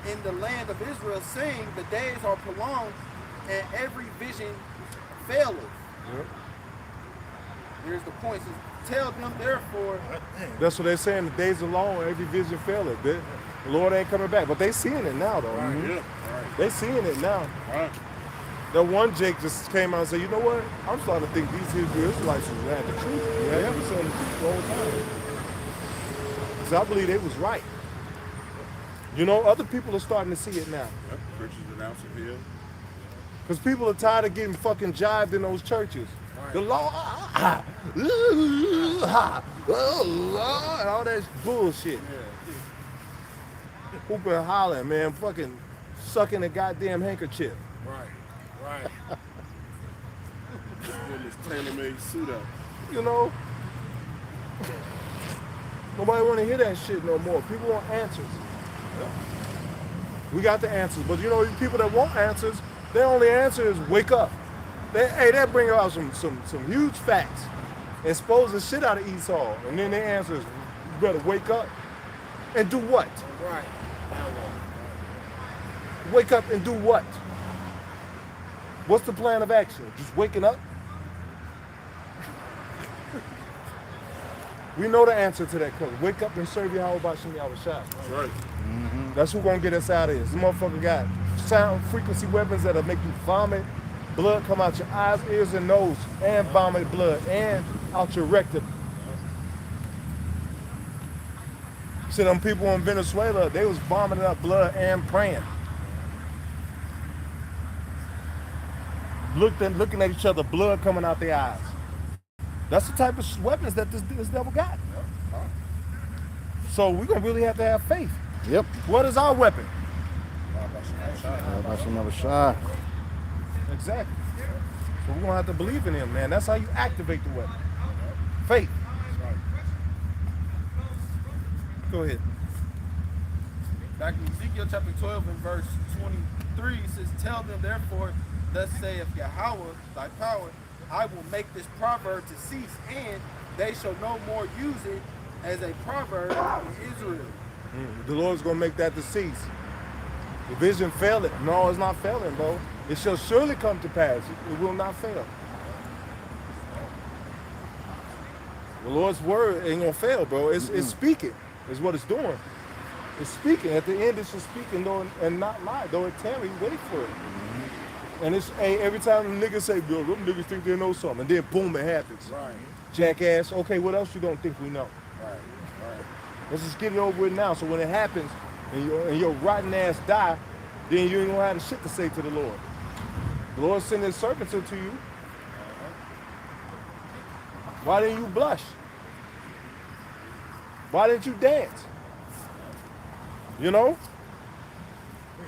in the land of Israel, saying the days are prolonged and every vision faileth? Yep. Here's the point. It says, tell them therefore. That's what they're saying. The days are long, every vision faileth. The Lord ain't coming back. But they seeing it now, though. Right, yeah. Right. They seeing it now. Right. That one Jake just came out and said, you know what? I'm starting to think these Hebrew Israelites was at the truth. Yeah, they were saying the truth the whole time. Because I believe they was right. You know, other people are starting to see it now. Yep. Preachers announcing here. Because people are tired of getting fucking jived in those churches. Right. The law, and all that bullshit. Hooping and hollering, man, fucking sucking a goddamn handkerchief. Right. Right. Getting this tailor-made suit up. You know? Nobody want to hear that shit no more. People want answers. We got the answers, but you know, these people that want answers, their only answer is wake up. They bring out some huge facts, expose the shit out of Esau, and then their answer is, you better wake up and do what? Right. Wake up and do what? What's the plan of action? Just waking up? We know the answer to that question. Wake up and serve Yahweh Bashim Yahweh Shai. That's right. That's who gonna get us out of this. This motherfucker got sound frequency weapons that'll make you vomit, blood come out your eyes, ears, and nose, and vomit blood, and out your rectum. See them people in Venezuela, they was vomiting up blood and praying. Looking at each other, blood coming out their eyes. That's the type of weapons that this devil got. So we're gonna really have to have faith. Yep. What is our weapon? Bashim Yahweh Shai. Exactly. So we're gonna have to believe in him, man. That's how you activate the weapon. Faith. Go ahead. Back in Ezekiel chapter 12 and verse 23, it says, tell them therefore, thus saith Yahweh, thy power, I will make this proverb to cease, and they shall no more use it as a proverb in Israel. The Lord's gonna make that to cease. The vision failed. No, it's not failing, bro. It shall surely come to pass. It will not fail. The Lord's word ain't gonna fail, bro. It's speaking, is what it's doing. It's speaking. At the end, it's just speaking, though, and not lie. Though it tarry, wait for it. And it's every time niggas say, "Yo, them niggas think they know something," and then boom, it happens. Right. Jackass. Okay, what else you don't think we know? Right. Right. Let's just get it over with now. So when it happens, and your rotten ass die, then you ain't gonna have the shit to say to the Lord. The Lord sent his servants unto you. Why didn't you blush? Why didn't you dance? You know?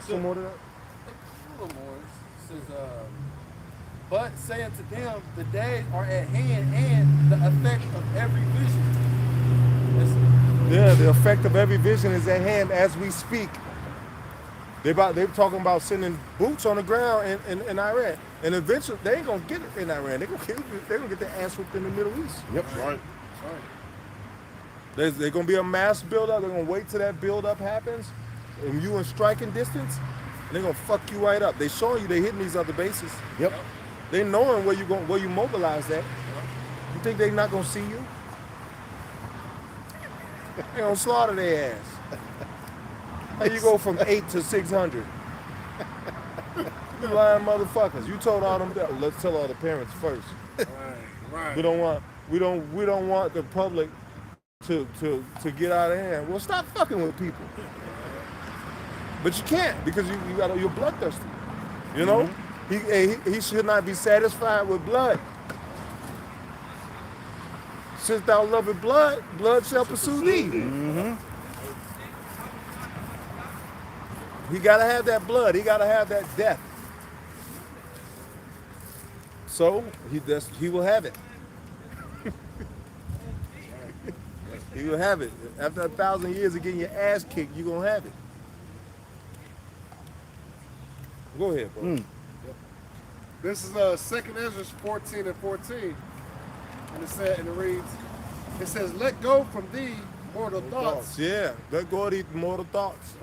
Some more to that? A little more. It says, but say unto them, the days are at hand, and the effect of every vision. Listen. Yeah, the effect of every vision is at hand as we speak. They're talking about sending boots on the ground in Iran. And eventually, they ain't going to get it in Iran. They're going to get their ass whipped in the Middle East. Yep. Right. There's going to be a mass buildup. They're going to wait till that buildup happens. And you in striking distance. They're gonna fuck you right up. They showing you they hitting these other bases. Yep. They knowing where you mobilize at. You think they not gonna see you? They gonna slaughter their ass. How you go from 8 to 600? You lying motherfuckers. You told all them. Let's tell all the parents first. Right. We don't want the public to get out of hand. Well, stop fucking with people. But you can't because you're bloodthirsty. You know, he should not be satisfied with blood. Since thou lovest blood, blood shall pursue thee. He gotta have that blood. He gotta have that death. So he will have it. He will have it. After 1,000 years of getting your ass kicked, you're gonna have it. Go ahead, bro. This is 2nd Ezra 14 and 14. And it reads, it says, let go from thee mortal thoughts. Yeah, let go of these mortal thoughts.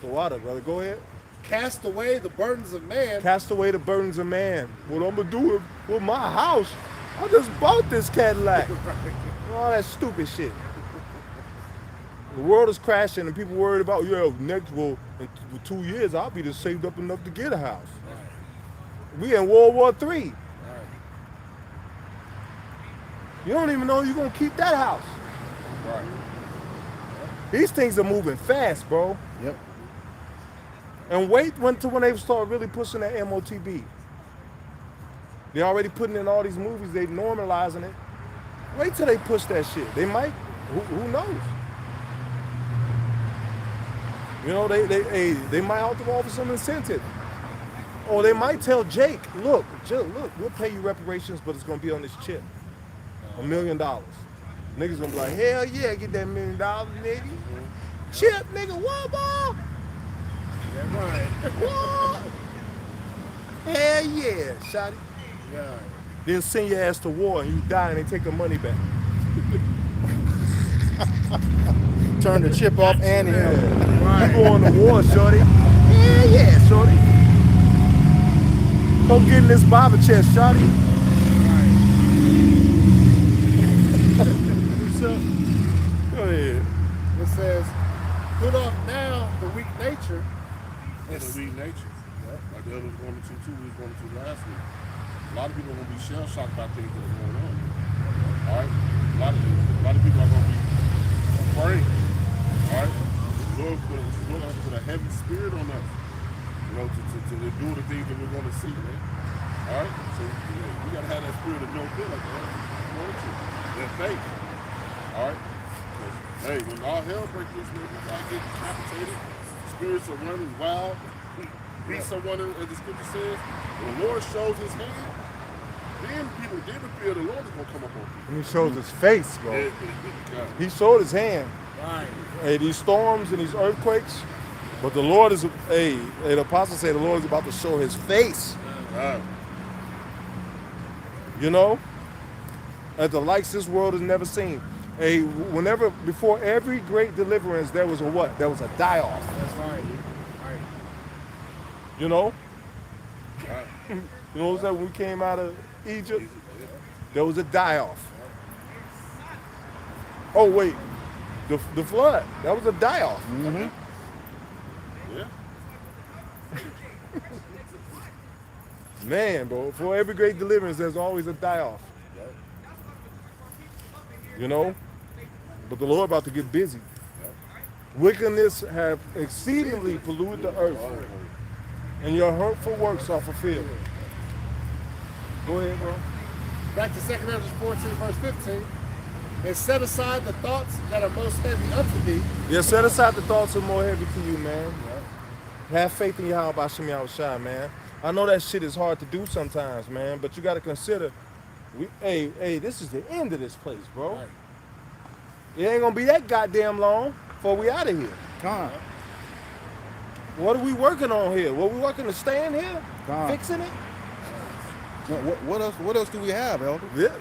The water, brother. Go ahead. Cast away the burdens of man. Cast away the burdens of man. What I'm gonna do with my house? I just bought this Cadillac. All that stupid shit. The world is crashing and people worried about, in 2 years I'll be just saved up enough to get a house. We in World War III. You don't even know you're gonna keep that house. These things are moving fast, bro. Yep. And wait until when they start really pushing that MOTB. They're already putting in all these movies, they normalizing it. Wait till they push that shit. They might, who knows? You know, they might offer some incentive. Or they might tell Jake, look, we'll pay you reparations, but it's gonna be on this chip. $1 million. Niggas gonna be like, hell yeah, get that $1 million, nigga. Chip, nigga, what, boy? What? Hell yeah, shotty. Yeah. Then send your ass to war and you die and they take the money back. Turn the chip off and him. You going to war, shorty. Hell yeah, shorty. Come get in this barber chair, shorty. Go ahead. It says, put off now the weak nature. And the weak nature. Like the other 1 or 2 we was going to last week. A lot of people are going to be shell shocked by things that are going on. All right? A lot of people are going to be afraid. All right? The Lord has to put a heavy spirit on us. You know, to do the things that we're going to see, man. All right? So we got to have that spirit of no fear like that. That faith. All right? Hey, when all hell breaks loose, man, we got to get decapitated. Spirits are running wild. Beat someone, as the scripture says. When the Lord shows his hand, then the fear of the Lord is going to come up on people. And he shows his face, bro. Yeah. He showed his hand. Right. Hey, these storms and these earthquakes, but the Lord is, the apostle said the Lord is about to show his face. Right. You know? At the likes this world has never seen. Before every great deliverance, there was a what? There was a die-off. That's right. Right. You know? Right. You know what I'm saying? When we came out of Egypt, there was a die-off. Oh, wait. The flood, that was a die-off. Yeah. Man, bro, for every great deliverance, there's always a die-off. You know? But the Lord about to get busy. Wickedness have exceedingly polluted the earth, and your hurtful works are fulfilled. Go ahead, bro. Back to 2nd Ezra 14, verse 15. And set aside the thoughts that are most heavy unto thee. Yeah, set aside the thoughts that are more heavy to you, man. Have faith in Yahweh Hashem Yahushua, man. I know that shit is hard to do sometimes, man, but you got to consider, this is the end of this place, bro. Right. It ain't gonna be that goddamn long before we out of here. Gone. What are we working on here? What we working to stay in here? Gone. Fixing it? What else do we have, Elder? Yeah.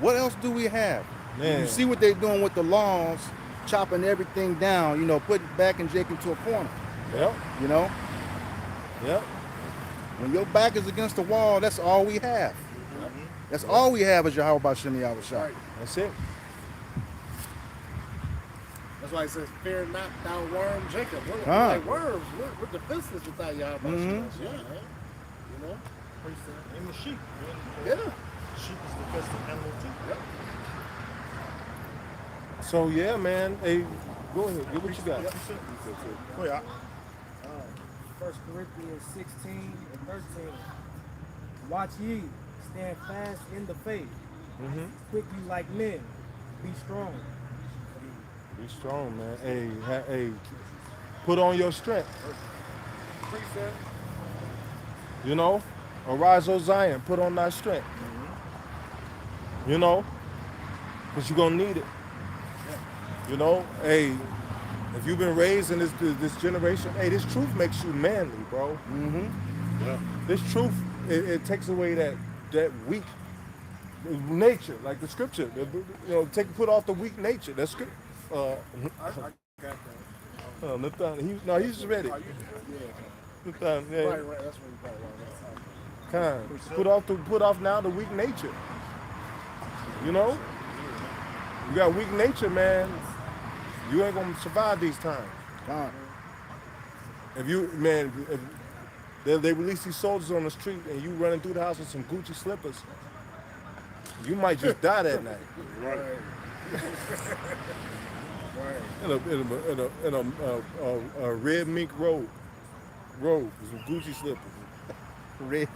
What else do we have? Man. You see what they're doing with the lawns, chopping everything down, putting back and Jake into a corner. Yep. You know? Yep. When your back is against the wall, that's all we have. That's all we have is Yahweh Bashem Yahushua. Right. That's it. That's why it says, "Fear not, thou worm Jacob." We're Huh. like worms. We're defenseless without Yahweh. Yeah, you know. And the sheep. Yeah. Sheep is the best animal too. Yep. So yeah, man. Hey, go ahead. Get what you got. Oh yeah. 1 Corinthians 16 and 13. Watch ye, stand fast in the faith. Quickly like men, be strong. Be strong, man. Hey, put on your strength. Precept. You know, arise, O Zion. Put on thy strength. You know, because you're gonna need it. You know, hey, if you've been raised in this generation, hey, this truth makes you manly, bro. Yeah. This truth, it takes away that weak nature, like the scripture. You know, put off the weak nature. That's good. I got that. Nathan, he's ready. Nathan, yeah. Right. That's what you got right. Put off now the weak nature. You know, you got weak nature, man. You ain't gonna survive these times. If they release these soldiers on the street and you running through the house with some Gucci slippers, you might just die that night. Right. In a red mink robe with some Gucci slippers. Red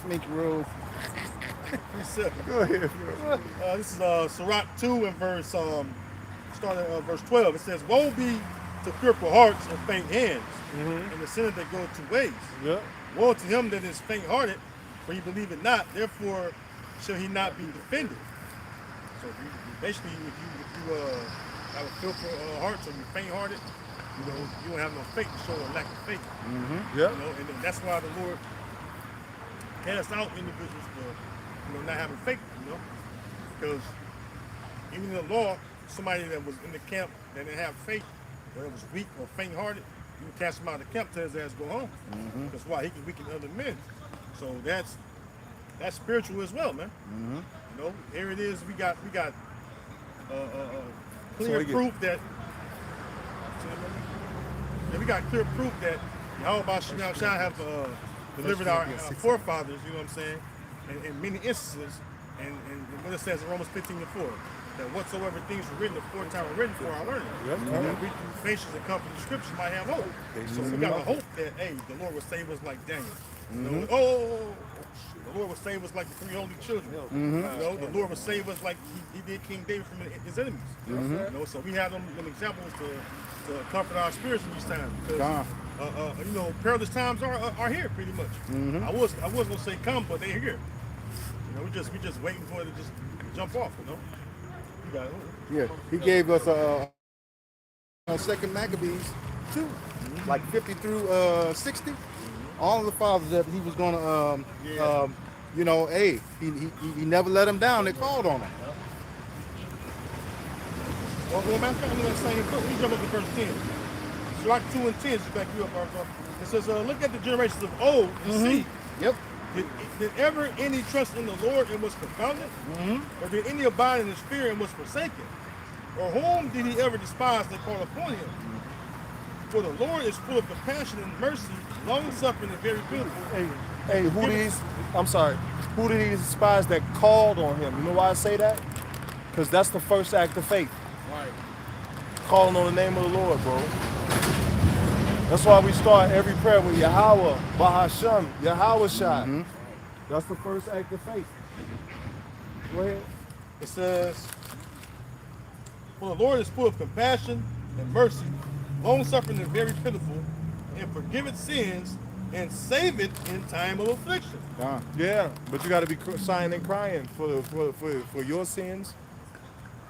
mink robe. Go ahead. This is Sirach 2 and starting at verse 12. It says, "Woe be to fearful hearts and faint hands, and the sinner that go 2 ways. Yeah. Woe to him that is faint-hearted, for he believeth not, therefore shall he not be defended." So basically, if you have a fearful heart, so you're faint-hearted, you know, you don't have no faith to show a lack of faith. Yeah. You know, and that's why the Lord casts out individuals for not having faith. You know, because even in the law, somebody that was in the camp that didn't have faith, or that was weak or faint-hearted, you can cast him out of the camp, tell his ass go home. That's why he can weaken other men. So that's spiritual as well, man. You know, here it is. We got clear proof that. We got clear proof that Yahweh Shah have delivered our forefathers. You know what I'm saying? In many instances, and what it says in Romans 15:4. That whatsoever things were written aforetime were written for our learning. That we through patience and comfort of scripture might have hope. So we got a hope that, hey, the Lord will save us like Daniel. You know, the Lord will save us like the 3 holy children. You know, the Lord will save us like he did King David from his enemies. You know, so we have them examples to comfort our spirits in these times. Because, you know, perilous times are here pretty much. I was gonna say come, but they're here. You know, we just waiting for it to just jump off. You know. Yeah, he gave us Second Maccabees too, like 50 through 60. All of the fathers that he was gonna, you know, hey, he never let them down. They called on him. Well, matter of fact, I'm gonna say, let me jump up to verse 10. Sirach 2 and 10 just back you up, Arthur. It says, "Look at the generations of old and see." Yep. Did ever any trust in the Lord and was confounded? Or did any abide in his fear and was forsaken? Or whom did he ever despise that called upon him? For the Lord is full of compassion and mercy, long-suffering and very beautiful. Hey, who did he despise that called on him? You know why I say that? Because that's the first act of faith. Right. Calling on the name of the Lord, bro. That's why we start every prayer with Yahweh, Bahasham, Yahweh Shai. That's the first act of faith. Go ahead. It says, "For the Lord is full of compassion and mercy, long-suffering and very pitiful, and forgiveth sins, and saveth in time of affliction." Yeah, but you got to be sighing and crying for your sins,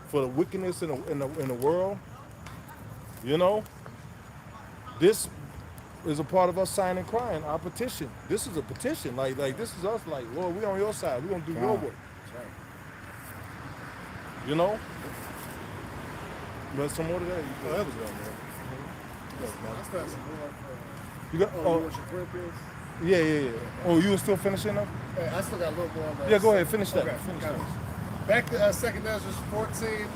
for the wickedness in the world. You know, this is a part of us sighing and crying. Our petition. This is a petition. Like this is us. Like, Lord, we on your side. We gonna do your work. You know. But some more to that. Oh, that was good, man. That's some more. You got? Oh, Oh, you want your Corinthians? yeah. Oh, you were still finishing up? Hey, I still got a little more on that. Yeah, go ahead. Finish that. Okay, Finish got that. it. Back to 2 Ezra 14,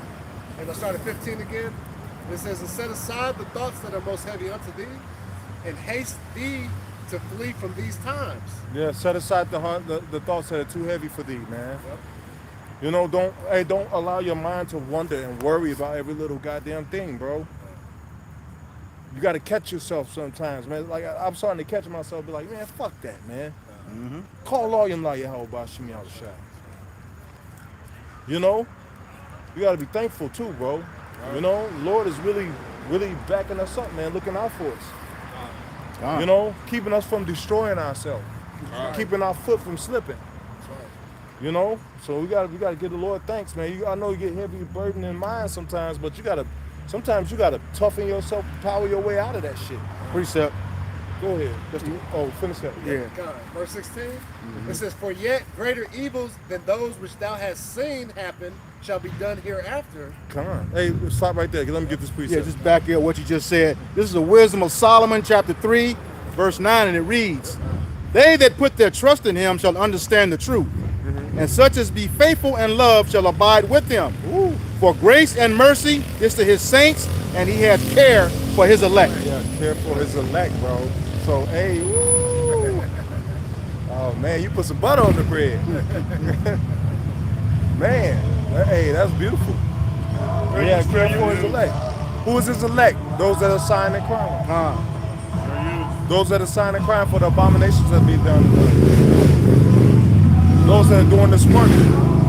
and I'll start at 15 again. It says, and set aside the thoughts that are most heavy unto thee, and haste thee to flee from these times. Yeah, set aside the thoughts that are too heavy for thee, man. Yep. You know, don't allow your mind to wonder and worry about every little goddamn thing, bro. You got to catch yourself sometimes, man. Like I'm starting to catch myself, be like, man, fuck that, man. Call all your Yahweh Bashim Yahushua. You know, you got to be thankful too, bro. Right. You know, Lord is really backing us up, man, looking out for us. You know, keeping us from destroying ourselves, keeping our foot from slipping. You know, so we gotta give the Lord thanks, man. I know you get heavy burden in mind sometimes, but sometimes you gotta toughen yourself, power your way out of that shit. Precept. Go ahead. Finish that. Yeah. God. Verse 16, it says, for yet greater evils than those which thou hast seen happen shall be done hereafter. Come on. Hey, stop right there. Let me get this precept. Yeah, just back here what you just said. This is the wisdom of Solomon, chapter 3, verse 9, and it reads, they that put their trust in him shall understand the truth, and such as be faithful and love shall abide with him. Ooh. For grace and mercy is to his saints, and he has care for his elect. Yeah, care for his elect, bro. So, hey, woo. Oh, man, you put some butter on the bread. Man, hey, that's beautiful. Yeah, care for his elect. Who is his elect? Those that are signed and crying. Those that are signed and crying for the abominations that be done. Those that are doing this work,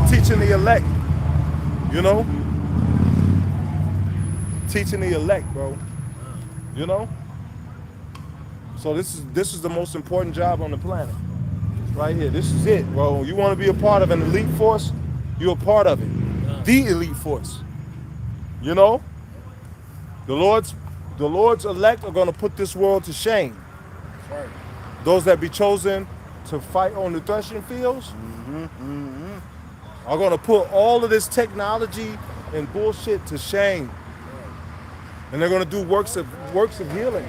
teaching the elect. You know? Teaching the elect, bro. You know? So this is the most important job on the planet. Right here. This is it, bro. You want to be a part of an elite force? You're a part of it. The elite force. You know? The Lord's elect are going to put this world to shame. Right. Those that be chosen to fight on the threshing fields are going to put all of this technology and bullshit to shame. And they're going to do works of healing.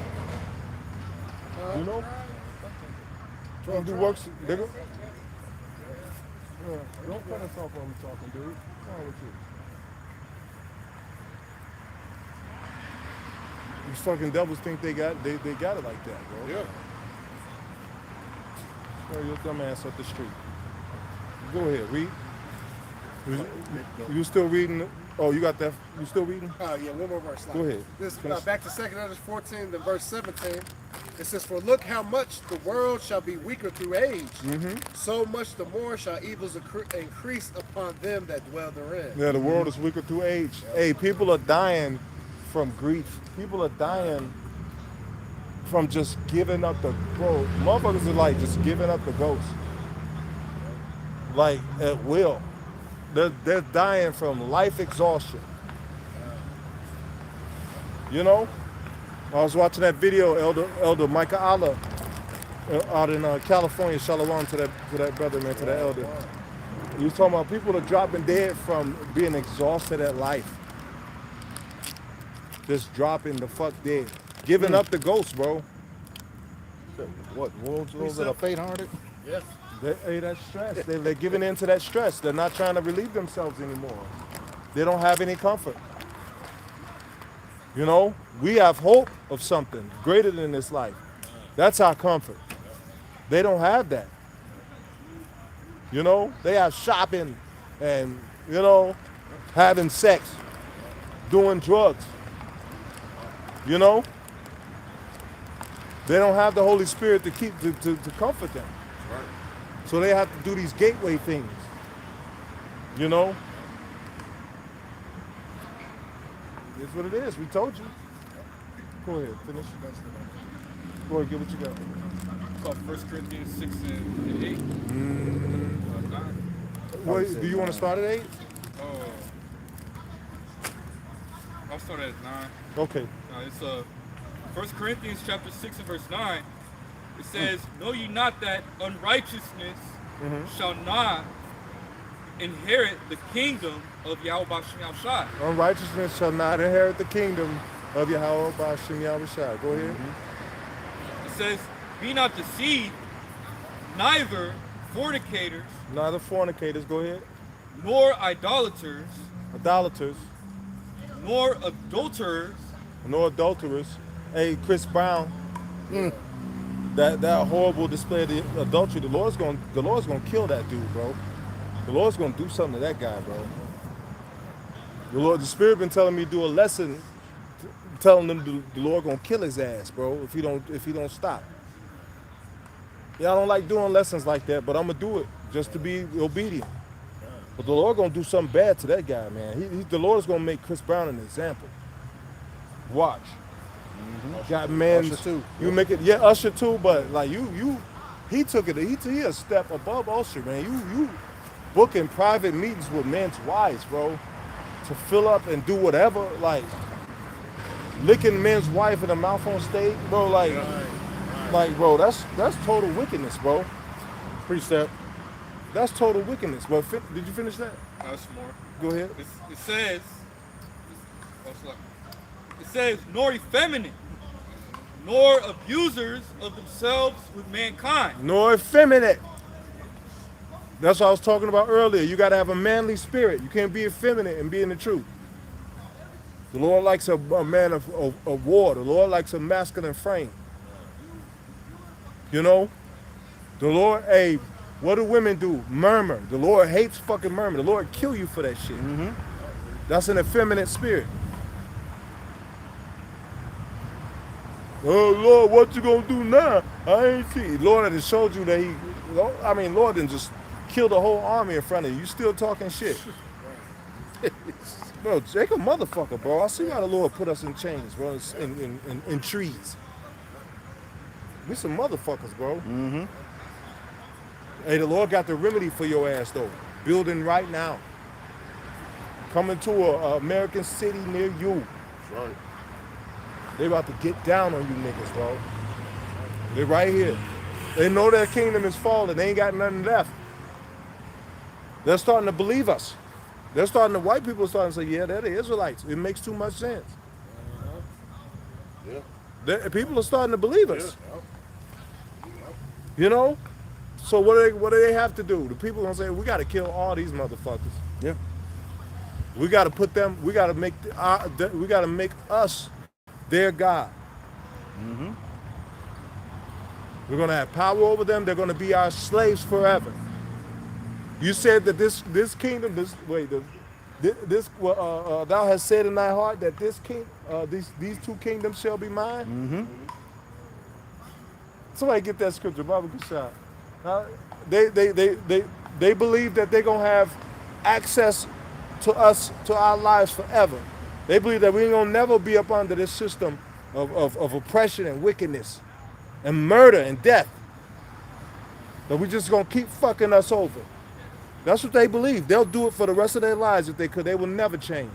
You know? They're going to do works. Don't cut us off while we're talking, dude. What's wrong with you? These fucking devils think they got it like that, bro. Yeah. Throw your dumb ass up the street. Go ahead, read. You still reading? Oh, you got that? You still reading? Yeah, one more verse. Go ahead. This, back to 2 Ezra 14, then verse 17. It says, for look how much the world shall be weaker through age. So much the more shall evils increase upon them that dwell therein. Yeah, the world is weaker through age. Hey, people are dying from grief. People are dying from just giving up the ghost. Motherfuckers are like just giving up the ghost. Like at will. They're dying from life exhaustion. You know? I was watching that video, Elder Micah Allah, out in California. Shalom to that brother, man, to that elder. He was talking about people are dropping dead from being exhausted at life. Just dropping the fuck dead. Giving up the ghost, bro. What, wolves that are faint-hearted? Yes. Hey, that's stress. They're giving in to that stress. They're not trying to relieve themselves anymore. They don't have any comfort. You know, we have hope of something greater than this life. That's our comfort. They don't have that. You know, they have shopping and, you know, having sex, doing drugs. You know? They don't have the Holy Spirit to comfort them. Right. So they have to do these gateway things. You know? It's what it is. We told you. Go ahead, finish. Go ahead, get what you got. It's off 1 Corinthians 6 and 8. 9. Wait, do you want to start at 8? I'll start at 9. Okay. It's 1 Corinthians chapter 6 and verse 9. It says, know ye not that unrighteousness shall not inherit the kingdom of Yahweh Bashim Yahushua. Unrighteousness shall not inherit the kingdom of Yahweh Bashim Yahushua. Go ahead. It says, be not deceived, neither fornicators, Neither fornicators, go ahead. nor idolaters, Idolaters, nor adulterers. nor adulterers. Hey, Chris Brown, that horrible display of the adultery, the Lord's gonna kill that dude, bro. The Lord's gonna do something to that guy, bro. The Spirit been telling me to do a lesson, telling them the Lord gonna kill his ass, bro, if he don't stop. Yeah, I don't like doing lessons like that, but I'm gonna do it just to be obedient. But the Lord gonna do something bad to that guy, man. The Lord is gonna make Chris Brown an example. Watch. Got men. Usher too. You make it, yeah, Usher too. But like he took it. He a step above Usher, man. You booking private meetings with men's wives, bro, to fill up and do whatever, like licking men's wife in the mouth on stage, bro. Like, bro, that's total wickedness, bro. Precept. That's total wickedness. But did you finish that? That's more. Go ahead. It says, nor effeminate, nor abusers of themselves with mankind. Nor effeminate. That's what I was talking about earlier. You got to have a manly spirit. You can't be effeminate and be in the truth. The Lord likes a man of war. The Lord likes a masculine frame. You know? The Lord, hey, what do women do? Murmur. The Lord hates fucking murmur. The Lord kill you for that shit. That's an effeminate spirit. Oh, Lord, what you gonna do now? I ain't see. Lord had showed you that Lord didn't just kill the whole army in front of you. You still talking shit. Bro, Jacob motherfucker, bro. I see why the Lord put us in chains, bro, in trees. We some motherfuckers, bro. Hey, the Lord got the remedy for your ass, though. Building right now. Coming to a American city near you. That's right. They about to get down on you niggas, bro. They're right here. They know their kingdom is falling. They ain't got nothing left. They're starting to believe us. White people are starting to say, yeah, they're the Israelites. It makes too much sense. Yeah. People are starting to believe us. You know? So what do they have to do? The people are gonna say, we gotta kill all these motherfuckers. Yeah. We gotta put them, we gotta make us their God. We're gonna have power over them. They're gonna be our slaves forever. You said that this kingdom, thou hast said in thy heart that these two kingdoms shall be mine. Somebody get that scripture, Baba, good shot. They believe that they're gonna have access to us, to our lives forever. They believe that we ain't gonna never be up under this system of oppression and wickedness and murder and death. That we just gonna keep fucking us over. That's what they believe. They'll do it for the rest of their lives if they could. They will never change.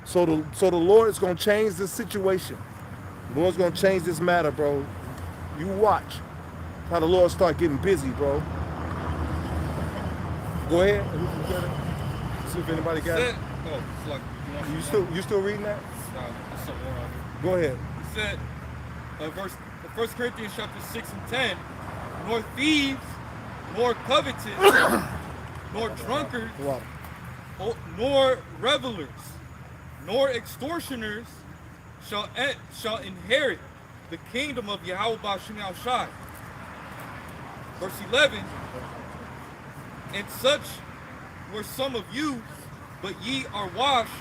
So the Lord is gonna change this situation. The Lord's gonna change this matter, bro. You watch how the Lord start getting busy, bro. Go ahead. See if anybody got it. Oh, it's like, You still reading that? it's some more on it. Go ahead. It said, 1 Corinthians chapter 6 and 10, nor thieves, nor covetous, nor drunkards, nor revelers, nor extortioners shall inherit the kingdom of Yahweh Ba'Shem Yahushai. Verse 11, and such were some of you, but ye are washed,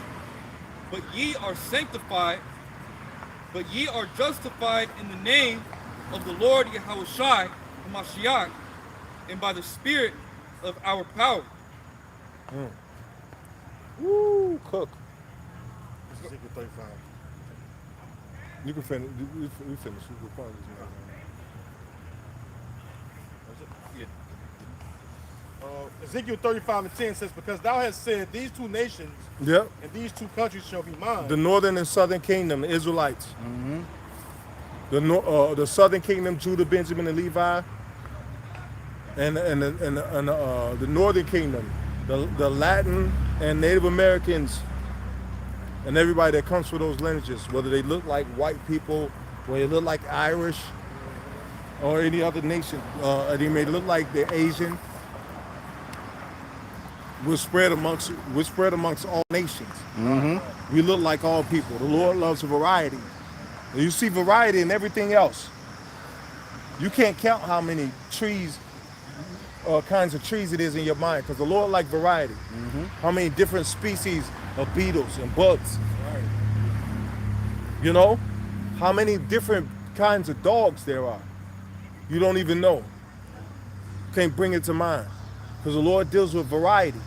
but ye are sanctified, but ye are justified in the name of the Lord Yahushai HaMashiach, and by the Spirit of our power. Woo, cook. Ezekiel 35. You can finish. We finish. We probably Ezekiel 35 and 10 says, because thou hast said, these two nations Yep. and these two countries shall be mine. The northern and southern kingdom, the Israelites. The southern kingdom, Judah, Benjamin, and Levi. And the northern kingdom, the Latin and Native Americans, and everybody that comes from those lineages, whether they look like white people, whether they look like Irish, or any other nation. They may look like they're Asian. We're spread amongst all nations. We look like all people. The Lord loves variety. You see variety in everything else. You can't count how many trees, kinds of trees it is in your mind, because the Lord likes variety. How many different species of beetles and bugs. You know? How many different kinds of dogs there are. You don't even know. Can't bring it to mind. Because the Lord deals with variety.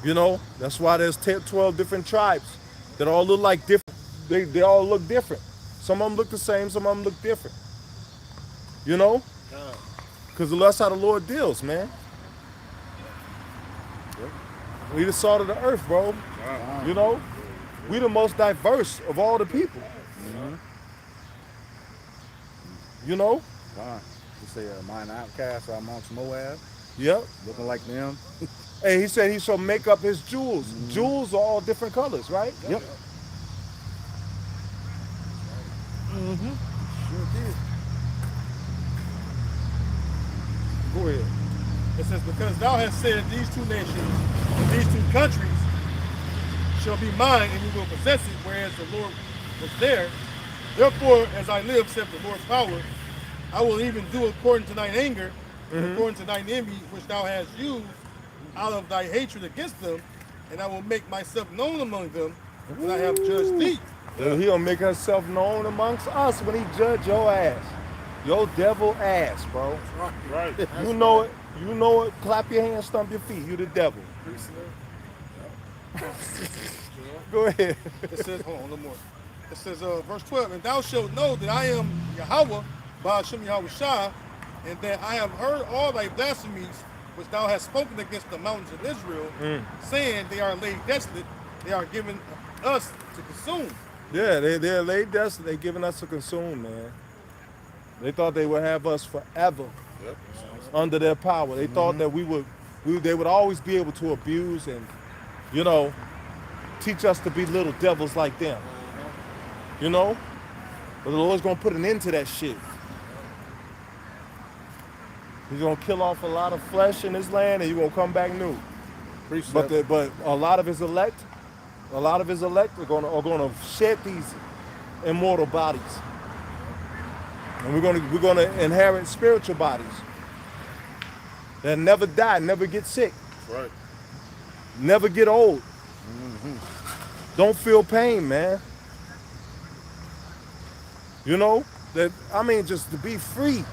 You know? That's why there's 12 different tribes that all look like different. They all look different. Some of them look the same, some of them look different. You know? Because that's how the Lord deals, man. We the salt of the earth, bro. You know? We the most diverse of all the people. You know? You say, mine outcasts are amongst Moab, Yep. looking like them. And he said he shall make up his jewels. Jewels are all different colors, right? Yep. Sure did. Go ahead. It says, because thou hast said these two nations and these two countries shall be mine, and you will possess it, whereas the Lord was there. Therefore, as I live, saith the Lord's power, I will even do according to thine anger, according to thine envy, which thou hast used out of thy hatred against them, and I will make myself known among them when I have judged thee. He'll make himself known amongst us when he judge your ass. Your devil ass, bro. Right. You know it. You know it. Clap your hands, stomp your feet. You the devil. Go ahead. It says, hold on, a little more. It says, verse 12, and thou shalt know that I am Yahweh, Ba'ashem Yahweh Shah, and that I have heard all thy blasphemies which thou hast spoken against the mountains of Israel, saying they are laid desolate, they are given us to consume. Yeah, they're laid desolate. They're giving us to consume, man. They thought they would have us forever under their power. They thought that they would always be able to abuse and, you know, teach us to be little devils like them. You know? But the Lord's gonna put an end to that shit. He's gonna kill off a lot of flesh in this land, and you're gonna come back new. But a lot of his elect are gonna shed these immortal bodies, and we're gonna inherit spiritual bodies that never die, never get sick, Right. never get old, don't feel pain, man. You know that just to be free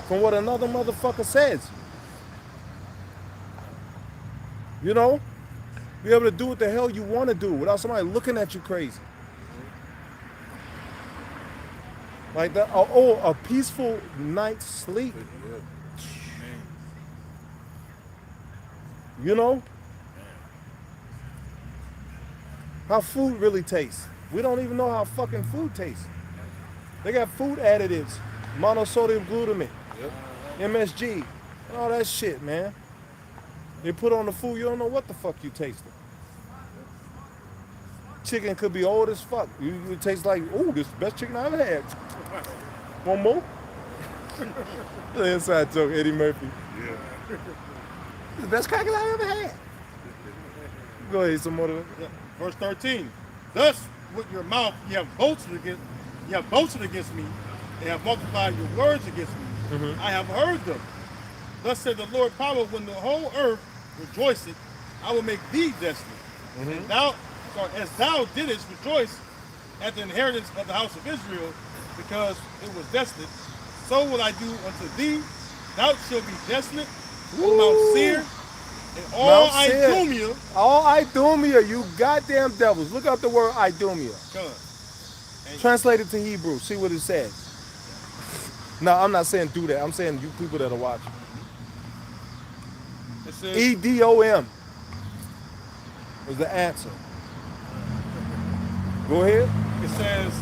from what another motherfucker says. You know? Be able to do what the hell you want to do without somebody looking at you crazy. Like that. A peaceful night's sleep. You know? How food really tastes. We don't even know how fucking food tastes. They got food additives, monosodium glutamate, MSG, and all that shit, man. They put on the food, you don't know what the fuck you tasting. Chicken could be old as fuck. You taste like, ooh, this is the best chicken I ever had. One more? The inside joke, Eddie Murphy. Yeah. This is the best crackers I ever had. Go ahead, some more of that. Yeah. Verse 13, thus with your mouth you have boasted against me, and have multiplied your words against me. I have heard them. Thus said the Lord power, when the whole earth rejoiceth, I will make thee desolate. And as thou didst rejoice at the inheritance of the house of Israel, because it was desolate, so will I do unto thee. Thou shalt be desolate, O Mount Seir, and all Idumea. All Idumea, you goddamn devils. Look up the word Idumea. Translate it to Hebrew. See what it says. No, I'm not saying do that. I'm saying you people that are watching. It says, EDOM is the answer. Go ahead. It says,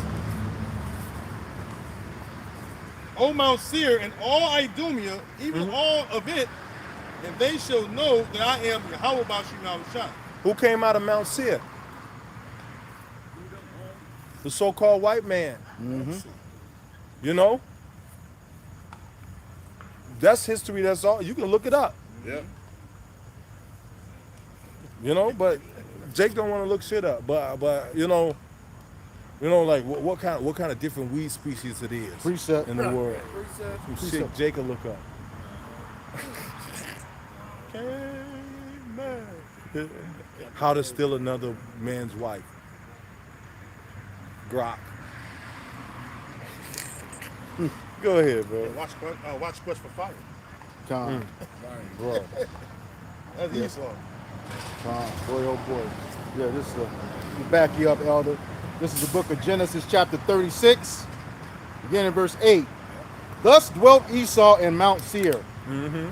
O Mount Seir and all Idumea, even all of it, and they shall know that I am Yahweh Ba'ashem Yahweh Shah. Who came out of Mount Seir? the so-called white man. You know? That's history, that's all. You can look it up. Yeah. You know, but Jake don't want to look shit up. But you know, like what kind of different weed species it is Precept. in the world. Precept. Some shit Jake can look up. Caveman. How to steal another man's wife. Grok. Go ahead, bro. Watch Quest for Fire. Con. Bro. That's Esau. Con. Boy, oh boy. Yeah, this is to back you up, Elder. This is the book of Genesis, chapter 36, beginning in verse 8. Thus dwelt Esau in Mount Seir.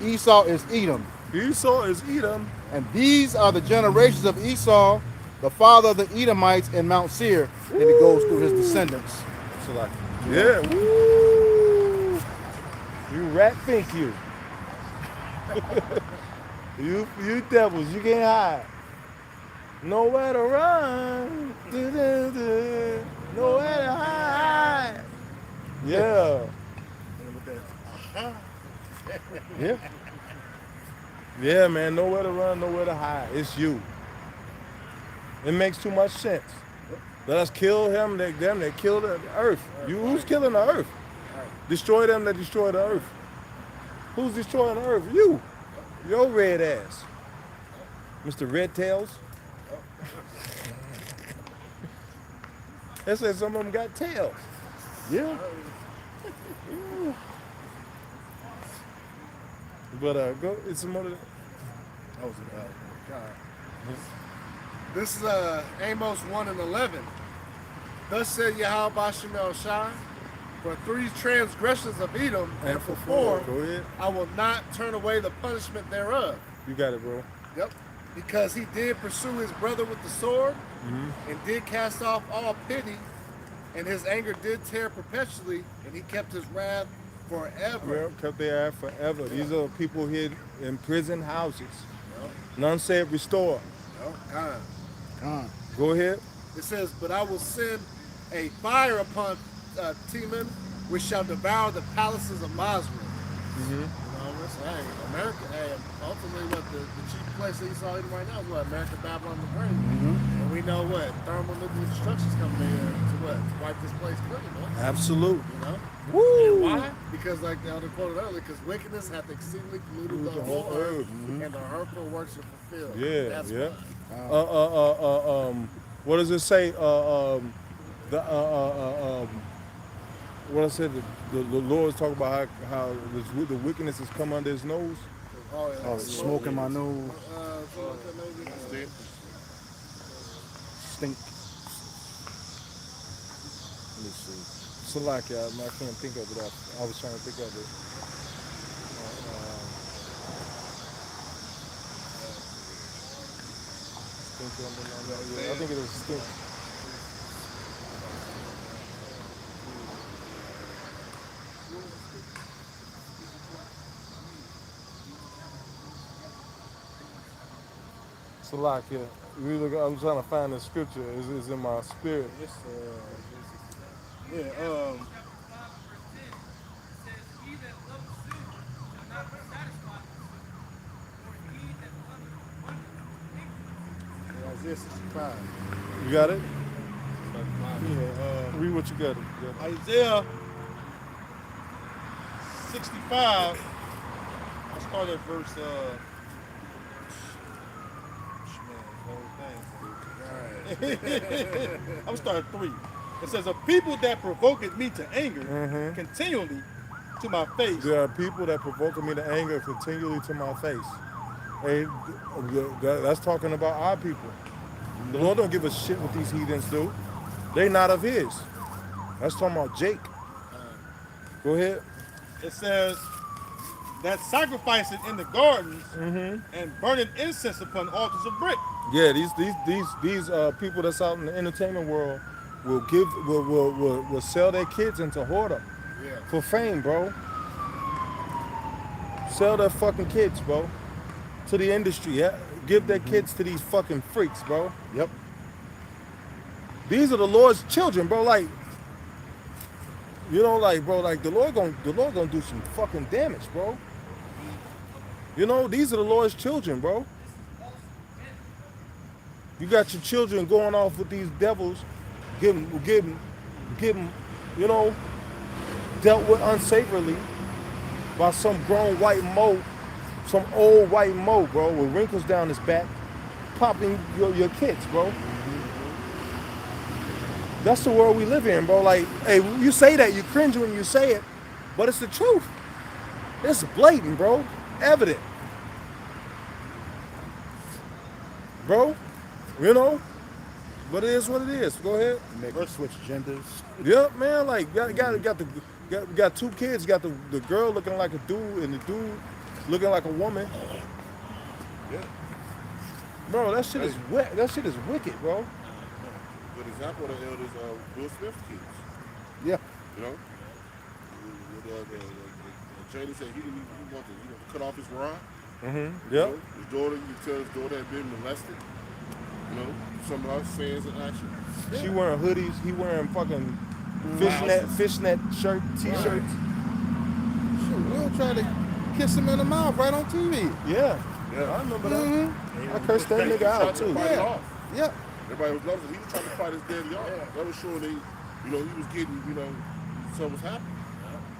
Esau is Edom. Esau is Edom. And these are the generations of Esau, the father of the Edomites in Mount Seir. And it goes through his descendants. So like, yeah. Woo. You rat think you. you devils, you can't hide. Nowhere to run. Nowhere to hide. Yeah. Yeah. Yeah, man, nowhere to run, nowhere to hide. It's you. It makes too much sense. Let us kill him, them that kill the earth. You, who's killing the earth? Destroy them that destroy the earth. Who's destroying the earth? You. Your red ass. Mr. Red Tails. They said some of them got tails. Yeah. But go, it's some other. That was This is Amos 1 and 11. Thus said Yahweh Bashem El Shai, for 3 transgressions of Edom, and for 4, Go ahead. I will not turn away the punishment thereof. You got it, bro. Yep. Because he did pursue his brother with the sword, and did cast off all pity, and his anger did tear perpetually, and he kept his wrath forever. Yeah, kept their ass forever. These are people hid in prison houses. None said restore. Con. Go ahead. It says, but I will send a fire upon Teman, which shall devour the palaces of Masra. You know, it's, hey, America, hey, ultimately what the chief place that you saw even right now is what, America, Babylon, the Great. And we know what, thermonuclear destruction's coming in here to what, to wipe this place clean, man. Absolute. You know? Woo! Why? Because like the elder quoted earlier, because wickedness hath exceedingly polluted the whole earth, and the hurtful works are fulfilled. Yeah, That's yeah. why. What does it say? What I said, the Lord's talking about how the wickedness has come under his nose. Oh, yeah. Oh, smoke in my nose. Stink. Let me see. Salakia, I can't think of it. I was trying to think of it. Stink, I think it was stink. Salakia. I'm trying to find the scripture. It's in my spirit. Isaiah 65. You got it? Yeah, Read what you got. Isaiah 65. I'll start at verse. I'm starting at 3. It says, "A people that provoked me to anger continually to my face." There are people that provoke me to anger continually to my face. Hey, that's talking about our people. The Lord don't give a shit what these heathens do. They not of his. That's talking about Jake. Go ahead. It says that sacrificing in the gardens and burning incense upon altars of brick. Yeah, these people that's out in the entertainment world will sell their kids into whoredom for fame, bro. Sell their fucking kids, bro, to the industry. Yeah? Give their kids to these fucking freaks, bro. Yep. These are the Lord's children, bro. Like, you know, like, bro, like the Lord gonna do some fucking damage, bro. You know, these are the Lord's children, bro. You got your children going off with these devils, getting, you know, dealt with unsavourly by some grown white mo, some old white mo, bro, with wrinkles down his back, popping your kids, bro. That's the world we live in, bro. Like, hey, you say that, you cringe when you say it, but it's the truth. It's blatant, bro. Evident. Bro, you know? But it is what it is. Go ahead. Make her switch genders. Yep, man. Like, got two kids. Got the girl looking like a dude and the dude looking like a woman. Yeah. Bro, that shit is that shit is wicked, bro. Good example of the elders Will Smith's kids. Yeah. You know? Jada said he wanted to cut off his rod. Mm-hmm. You Yep. know, his daughter, you can tell his daughter had been molested. You know, some of us fans in action. She wearing hoodies. He wearing fucking fishnet shirt, t-shirts. Shoot, Will tried to kiss him in the mouth right on TV. Yeah. Yeah. I remember that. Mm-hmm. I cursed that nigga out too. Yeah. Yeah. Everybody was loving him. He was trying to fight his daddy off. That was showing he was getting, something was happening.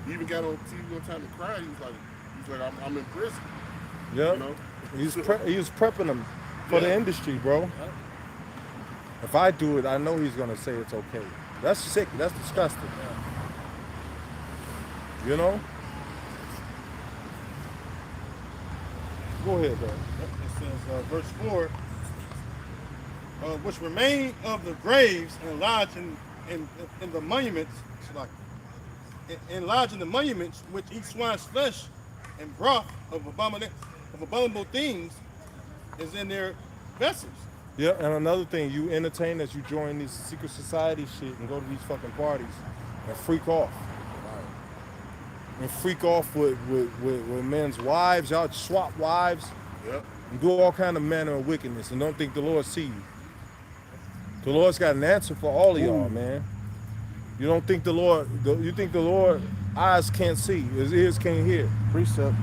He even got on TV one time and cried. He was like, I'm in prison. Yeah. You know? He was prepping them for the industry, bro. If I do it, I know he's gonna say it's okay. That's sick. That's disgusting. You know? Go ahead, bro. It says, verse 4, which remain of the graves and lodged in the monuments, enlarging the monuments which eat swine's flesh and broth of abominable things is in their vessels. Yeah, and another thing, you entertain as you join these secret society shit and go to these fucking parties and freak off. And freak off with men's wives. Y'all swap wives. Yep. And do all kind of manner of wickedness and don't think the Lord see you. The Lord's got an answer for all of y'all, man. You don't think you think the Lord eyes can't see, his ears can't hear. Precept.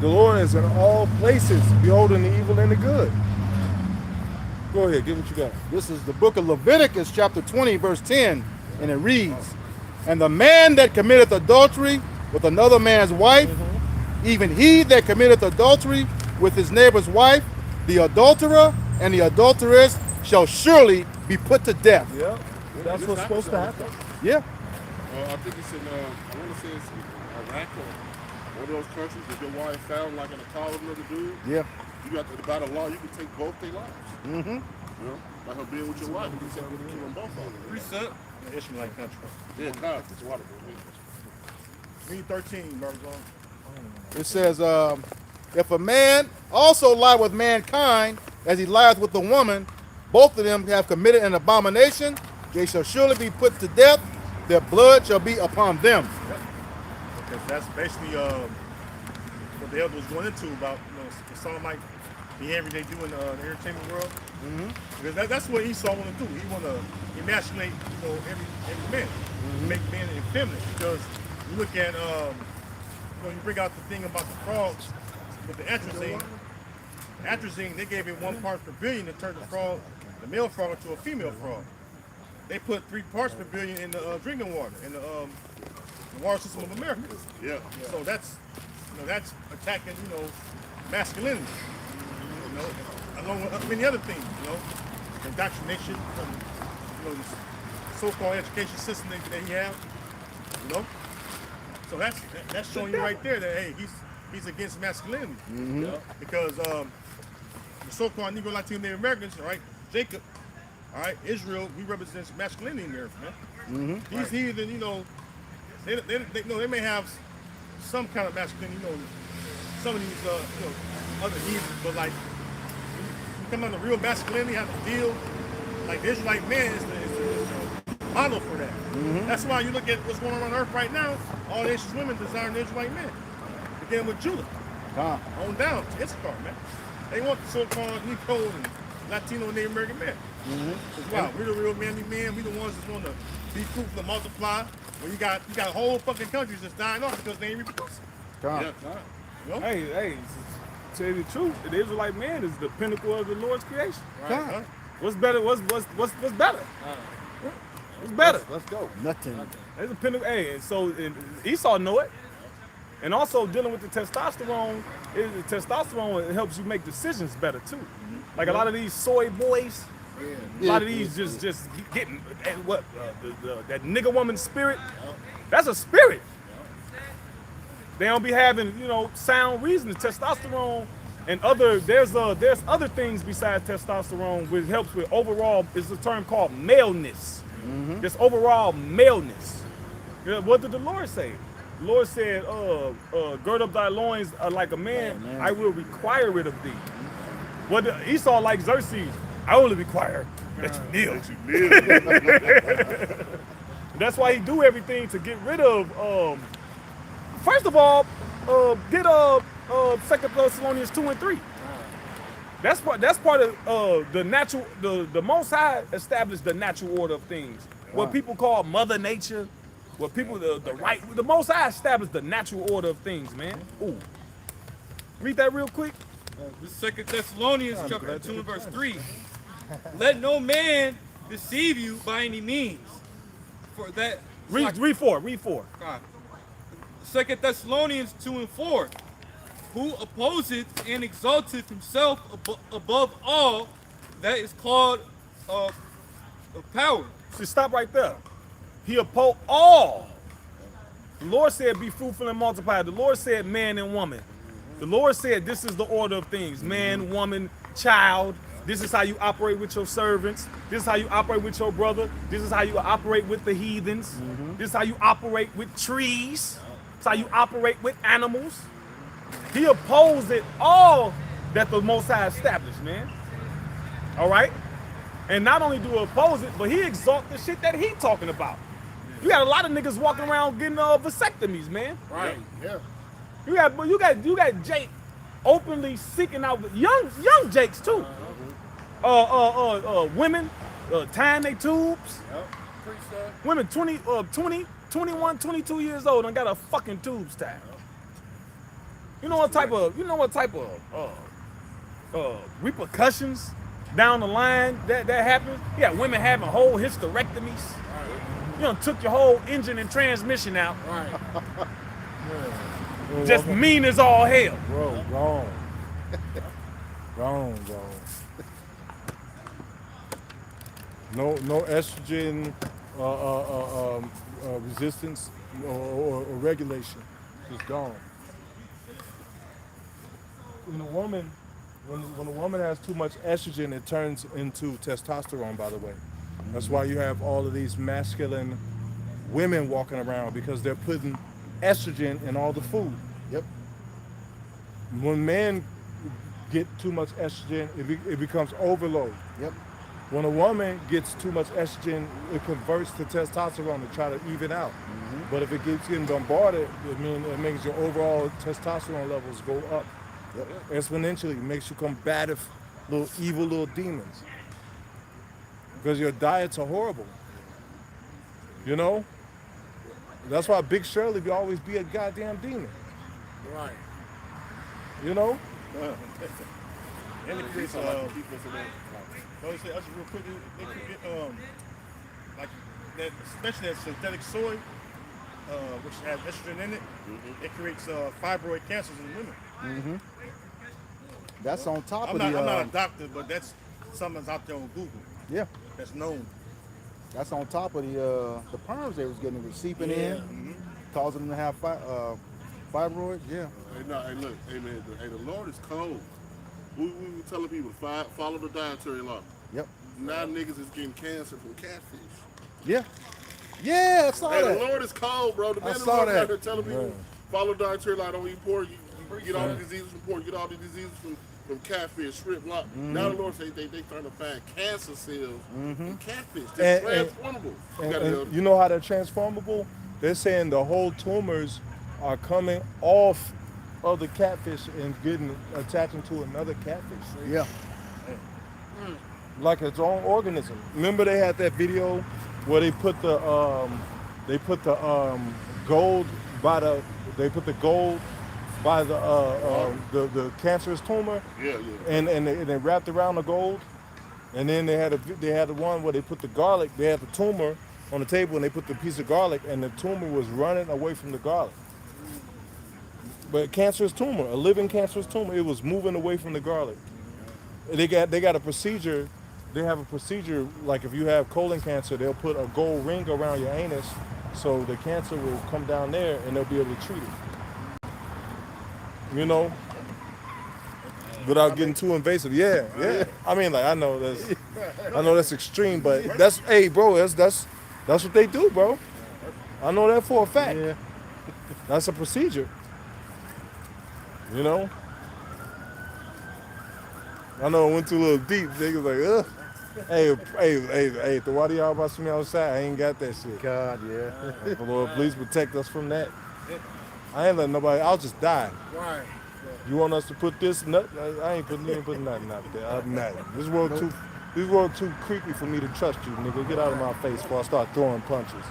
The Lord is in all places, beholding the evil and the good. Go ahead, get what you got. This is the book of Leviticus, chapter 20, verse 10, and it reads, "And the man that committeth adultery with another man's wife, even he that committeth adultery with his neighbor's wife, the adulterer and the adulteress shall surely be put to death." Yeah, that's what's supposed to happen. Yeah. I think it's in, I want to say it's in Iraq or one of those countries that your wife found like in a car with another dude. Yeah. You got to, by the law, you can take both their lives. Mm-hmm. You know, like her being with your wife, you can say you can kill them both of them. Precept. The Ishmaelite country. Yeah, God, it's water. Read 13, Brother John. It says, if a man also lie with mankind as he lieth with the woman, both of them have committed an abomination. They shall surely be put to death. Their blood shall be upon them. Because that's basically what the elder was going into about, the sodomite behavior they do in the entertainment world. Mm-hmm. Because that's what Esau want to do. He want to emasculate, every man, make men effeminate. Because you look at, you bring out the thing about the frogs with the atrazine. Atrazine, they gave it 1 part per billion to turn the male frog into a female frog. They put 3 parts per billion in the drinking water, in the water system of America. Yeah. So that's attacking, masculinity. Along with many other things, indoctrination from, the so-called education system that he has, So that's showing you right there that hey, he's against masculinity, because the so-called Negro Latino Native Americans, all right, Jacob, all right, Israel, he represents masculinity in the earth, man. These heathen, they may have some kind of masculinity, some of these, other heathens, but like, you come on the real masculinity, have to deal, like the Israelite man is the model for that. That's why you look at what's going on earth right now, all nations women desire the Israelite man. Beginning with Judah, on down to Issachar, man. They want the so-called Negro and Latino and Native American men. That's why we're the real manly men. We the ones that's going to be fruitful and multiply. When you got whole fucking countries that's dying off because they ain't reproducing. God. You know? Hey, to tell you the truth, the Israelite man is the pinnacle of the Lord's creation. Right. What's better? What's better? What's better? Let's go. Nothing. There's a pinnacle. Hey, and Esau know it. And also dealing with the testosterone, it helps you make decisions better too. Like a lot of these soy boys, a lot of these just getting that nigga woman spirit. That's a spirit. They don't be having, sound reason. Testosterone and there's other things besides testosterone which helps with overall. It's a term called maleness. This overall maleness. What did the Lord say? The Lord said, gird up thy loins like a man, I will require it of thee. What Esau like Xerxes, I only require that you kneel. That's why he do everything to get rid of, first of all, get 2 Thessalonians 2 and 3. That's part of the natural, the Most High established the natural order of things. What people call Mother Nature, what people, the Most High established the natural order of things, man. Ooh. Read that real quick. This 2 Thessalonians chapter 2 and verse 3. Let no man deceive you by any means. For that. Read 4. 2 Thessalonians 2 and 4. Who opposeth and exalteth himself above all that is called of power. So stop right there. He opposed all. The Lord said, be fruitful and multiply. The Lord said, man and woman. The Lord said, this is the order of things. Man, woman, child. This is how you operate with your servants. This is how you operate with your brother. This is how you operate with the heathens. This is how you operate with trees. This is how you operate with animals. He opposed it all that the Most High established, man. All right? And not only do he oppose it, but he exalt the shit that he talking about. You got a lot of niggas walking around getting vasectomies, man. Right. Yeah. You got Jake openly seeking out young Jakes too. Women tying their tubes. Women 21, 22 years old and got a fucking tubes tied. You know what type of repercussions down the line that happens? Yeah, women having whole hysterectomies. You done took your whole engine and transmission out. Right. Just mean as all hell. Bro, gone. No estrogen resistance or regulation. It's gone. When a woman has too much estrogen, it turns into testosterone, by the way. That's why you have all of these masculine women walking around, because they're putting estrogen in all the food. Yep. When men get too much estrogen, it becomes overload. Yep. When a woman gets too much estrogen, it converts to testosterone to try to even out. But if it keeps getting bombarded, it makes your overall testosterone levels go up. Exponentially. It makes you combative, evil little demons. Because your diets are horrible. You know? That's why Big Shirley will always be a goddamn demon. Right. You know? And it creates notice that real quick, like that, especially that synthetic soy, which has estrogen in it, it creates fibroid cancers in women. That's on top I'm of not a doctor, but that's something that's out there on Google. Yeah. That's known. That's on top of the perms they was getting, was seeping in, causing them to have fibroids. Yeah. Hey, look, hey man, the Lord is cold. We were telling people to follow the dietary law. Yep. Now niggas is getting cancer from catfish. Yeah. Yeah, I saw Hey, that. the Lord is cold, bro. The man is out there telling people follow the dietary law. Don't eat pork. You get all the diseases from pork. You get all the diseases from catfish, shrimp, lot. Now the Lord say they trying to find cancer cells in catfish. They're transformable. And you know how they're transformable? They're saying the whole tumors are coming off of the catfish and attaching to another catfish. Yeah. like its own organism. Remember they had that video where they put the gold by the cancerous tumor, Yeah. and they wrapped around the gold, and then they had the one where they put the garlic. They had the tumor on the table, and they put the piece of garlic, and the tumor was running away from the garlic. But cancerous tumor, a living cancerous tumor, it was moving away from the garlic. They got a procedure. They have a procedure, like if you have colon cancer, they'll put a gold ring around your anus so the cancer will come down there and they'll be able to treat it. You know? Without getting too invasive. Yeah. I mean, like, I know that's extreme, but that's what they do, bro. I know that for a fact. Yeah. That's a procedure. You know? I know it went too a little deep. Niggas like, ugh. Hey, the water y'all about to see me outside, I ain't got that shit. God, yeah. Lord, please protect us from that. I ain't letting nobody, I'll just die. Right. You want us to put this nut? I ain't putting nothing out there. I'm not. This world too creepy for me to trust you, nigga. Get out of my face before I start throwing punches.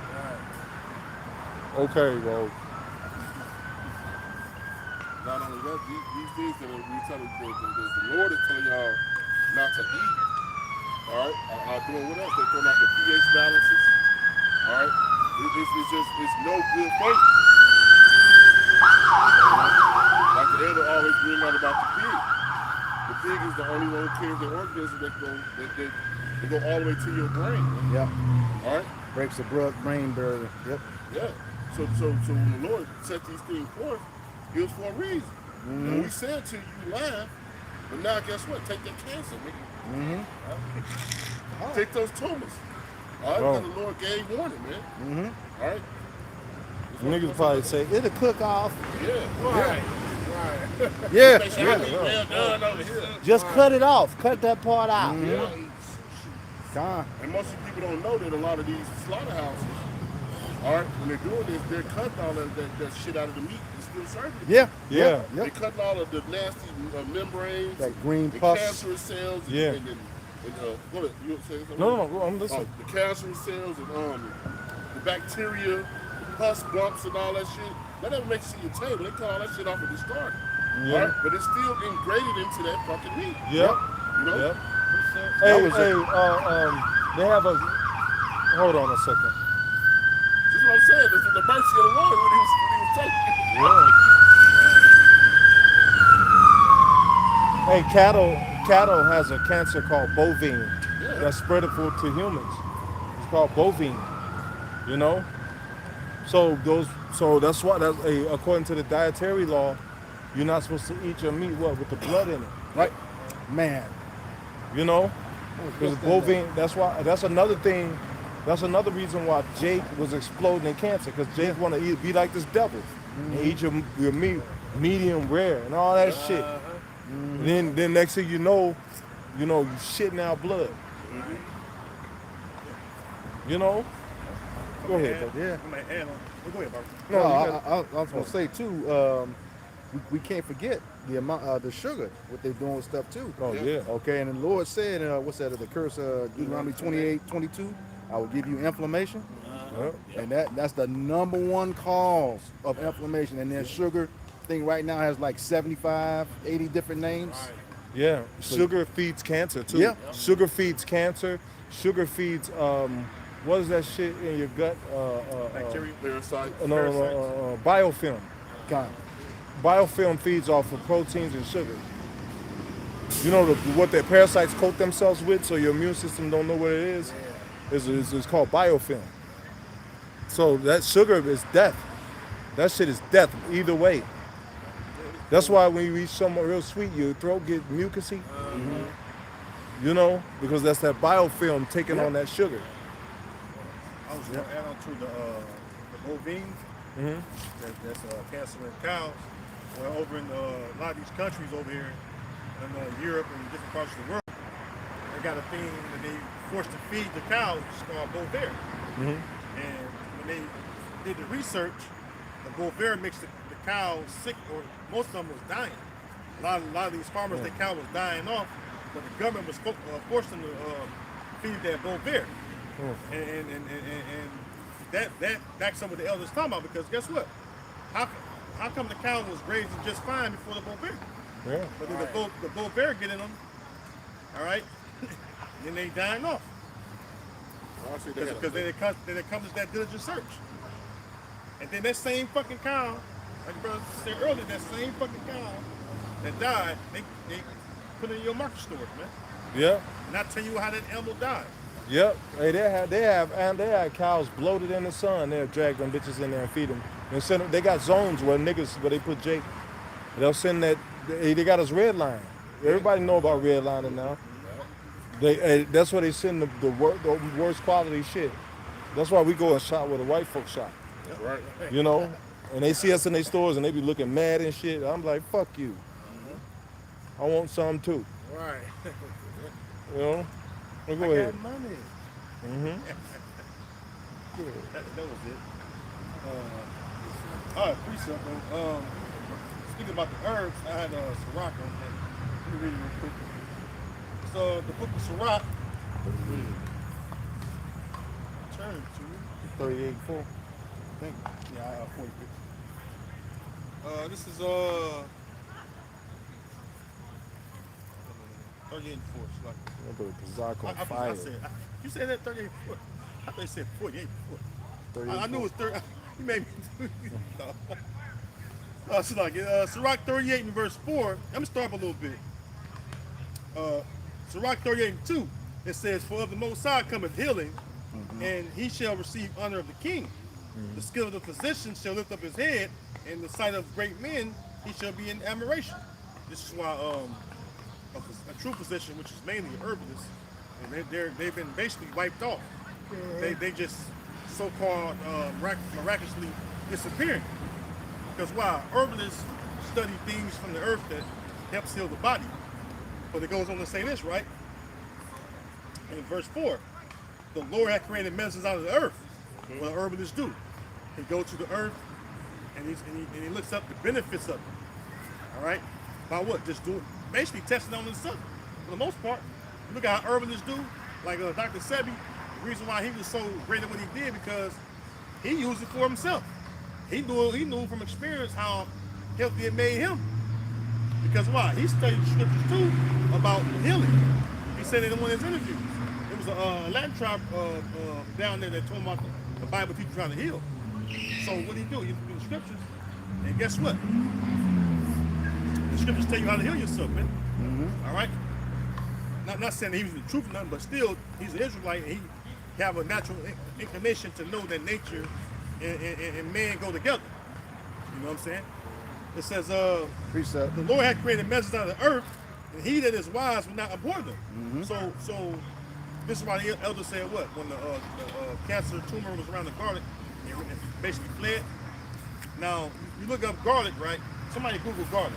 Okay, bro. Not only that, these things that we tell the Lord is telling y'all not to eat. All right, are doing what else? They're throwing out the pH balances. All right, it's no good for you. Like the elder always bring out about the pig. The pig is the only one who carries the organism that go all the way to your brain. Yep. All right. Breaks the brain barrier. Yep. Yeah. So when the Lord set these things forth, it was for a reason. And we said to you, laugh, but now guess what? Take that cancer, nigga. Take those tumors. All right, because the Lord gave warning, man. All right. Niggas probably say, it'll cook off. Yeah. Right. Yeah. Make sure everything well done over here. Just cut it off. Cut that part out. Yeah. God. And most of the people don't know that a lot of these slaughterhouses, all right, when they're doing this, they're cutting all that shit out of the meat and still serving it. Yeah. They're cutting all of the nasty membranes, That green the pus. cancerous cells, Yeah. and go ahead, you say something? No, I'm listening. The cancerous cells and the bacteria, the pus bumps and all that shit. That never makes it to your table. They cut all that shit off at the start. Yeah. All right? But it's still ingrained into that fucking meat. Yep. You know? Yep. They have a. Hold on a second. That's what I'm saying. This is the mercy of the Lord when he was taking. Hey, cattle has a cancer called bovine that's spreadable to humans. It's called bovine. You know. So that's why according to the dietary law, you're not supposed to eat your meat with the blood in it, Right. Man. you know? Because bovine. That's another thing. That's another reason why Jake was exploding in cancer. Because Jake want to be like this devil and eat your meat medium rare and all that shit. Then next thing you know, you shitting out blood. You know? Go ahead, bro. Yeah. I'm gonna add on. Go ahead, bro. No, you gotta- I was gonna say too. We can't forget the amount, the sugar, what they're doing with stuff too. Oh yeah. Okay, and the Lord said, what's that? The curse, Deuteronomy 28:22. I will give you inflammation, and that's the number one cause of inflammation. And then sugar thing right now has like 75, 80 different names. Yeah. Sugar feeds cancer too. Yeah. Sugar feeds cancer. Sugar feeds what is that shit in your gut? Bacteria, parasites. Biofilm. God. Biofilm feeds off of proteins and sugar. You know what the parasites coat themselves with, so your immune system don't know what it is. It's called biofilm. So that sugar is death. That shit is death either way. That's why when you eat something real sweet, your throat get mucusy. You know, because that's that biofilm taking on that sugar. I was going to add on to the bovine. That's cancer in cows. Well, over in a lot of these countries over here, in Europe and different parts of the world, they got a thing that they forced to feed the cows. It's called Bovaer. And when they did the research, the Bovaer makes the cows sick, or most of them was dying. A lot of these farmers, their cow was dying off, but the government was forced them to feed that bull bear. And that backs up what the elders talking about, because guess what? How come the cow was grazing just fine before the bull bear? Yeah. But then the bull bear get in them, all right, then they dying off. Because then it comes that diligent search. And then that same fucking cow, like the brother said earlier, that same fucking cow that died, they put it in your market stores, man. Yeah. And I tell you how that animal died. Yep. Hey, they have cows bloated in the sun. They'll drag them bitches in there and feed them. And send them. They got zones where niggas, where they put Jake. They'll send that. They got us redlining. Everybody know about redlining now. That's where they send the worst quality shit. That's why we go and shop where the white folks shop. Right. You know? And they see us in their stores and they be looking mad and shit. I'm like, fuck you. I want some too. Right. You know? Well, go I ahead. got money. That was it. All right, precept. Speaking about the herbs, I had Sirach on that. Let me read it real quick. So the book of Sirach. Turn to 38-4. think. Yeah, I have 46. This is 38 and 4. It's like, Kazak on fire. You said that 38 and 4. I thought you said 48 and 4. I knew it was 30. You made me do it. So like, Sirach 38 and verse 4. I'm going to start up a little bit. Sirach 38 and 2. It says, for of the Most High cometh healing, and he shall receive honor of the king. The skill of the physician shall lift up his head, and the sight of great men he shall be in admiration. This is why a true physician, which is mainly an herbalist, and they've been basically wiped off. They just so-called miraculously disappearing. Because why? Herbalists study things from the earth that helps heal the body. But it goes on to say this, right? In verse 4, the Lord hath created medicines out of the earth. What herbalists do. He goes to the earth and he looks up the benefits of it. All right? By what? Just doing, basically testing on himself. For the most part, look at how herbalists do. Like Dr. Sebi, the reason why he was so great at what he did, because he used it for himself. He knew from experience how healthy it made him. Because why? He studied the scriptures too about healing. He said it in one of his interviews. It was a Latin tribe down there that told him about the Bible teacher trying to heal. So what did he do? He looked through the scriptures, and guess what? The scriptures tell you how to heal yourself, man. All right. Not saying he was the truth or nothing, but still, he's an Israelite, and he have a natural inclination to know that nature and man go together. You know what I'm saying? It says, Precept. the Lord had created medicines out of the earth, and he that is wise will not abhor them. So this is why the elders said what? When the cancer tumor was around the garlic, it basically fled. Now, you look up garlic, right? Somebody Google garlic.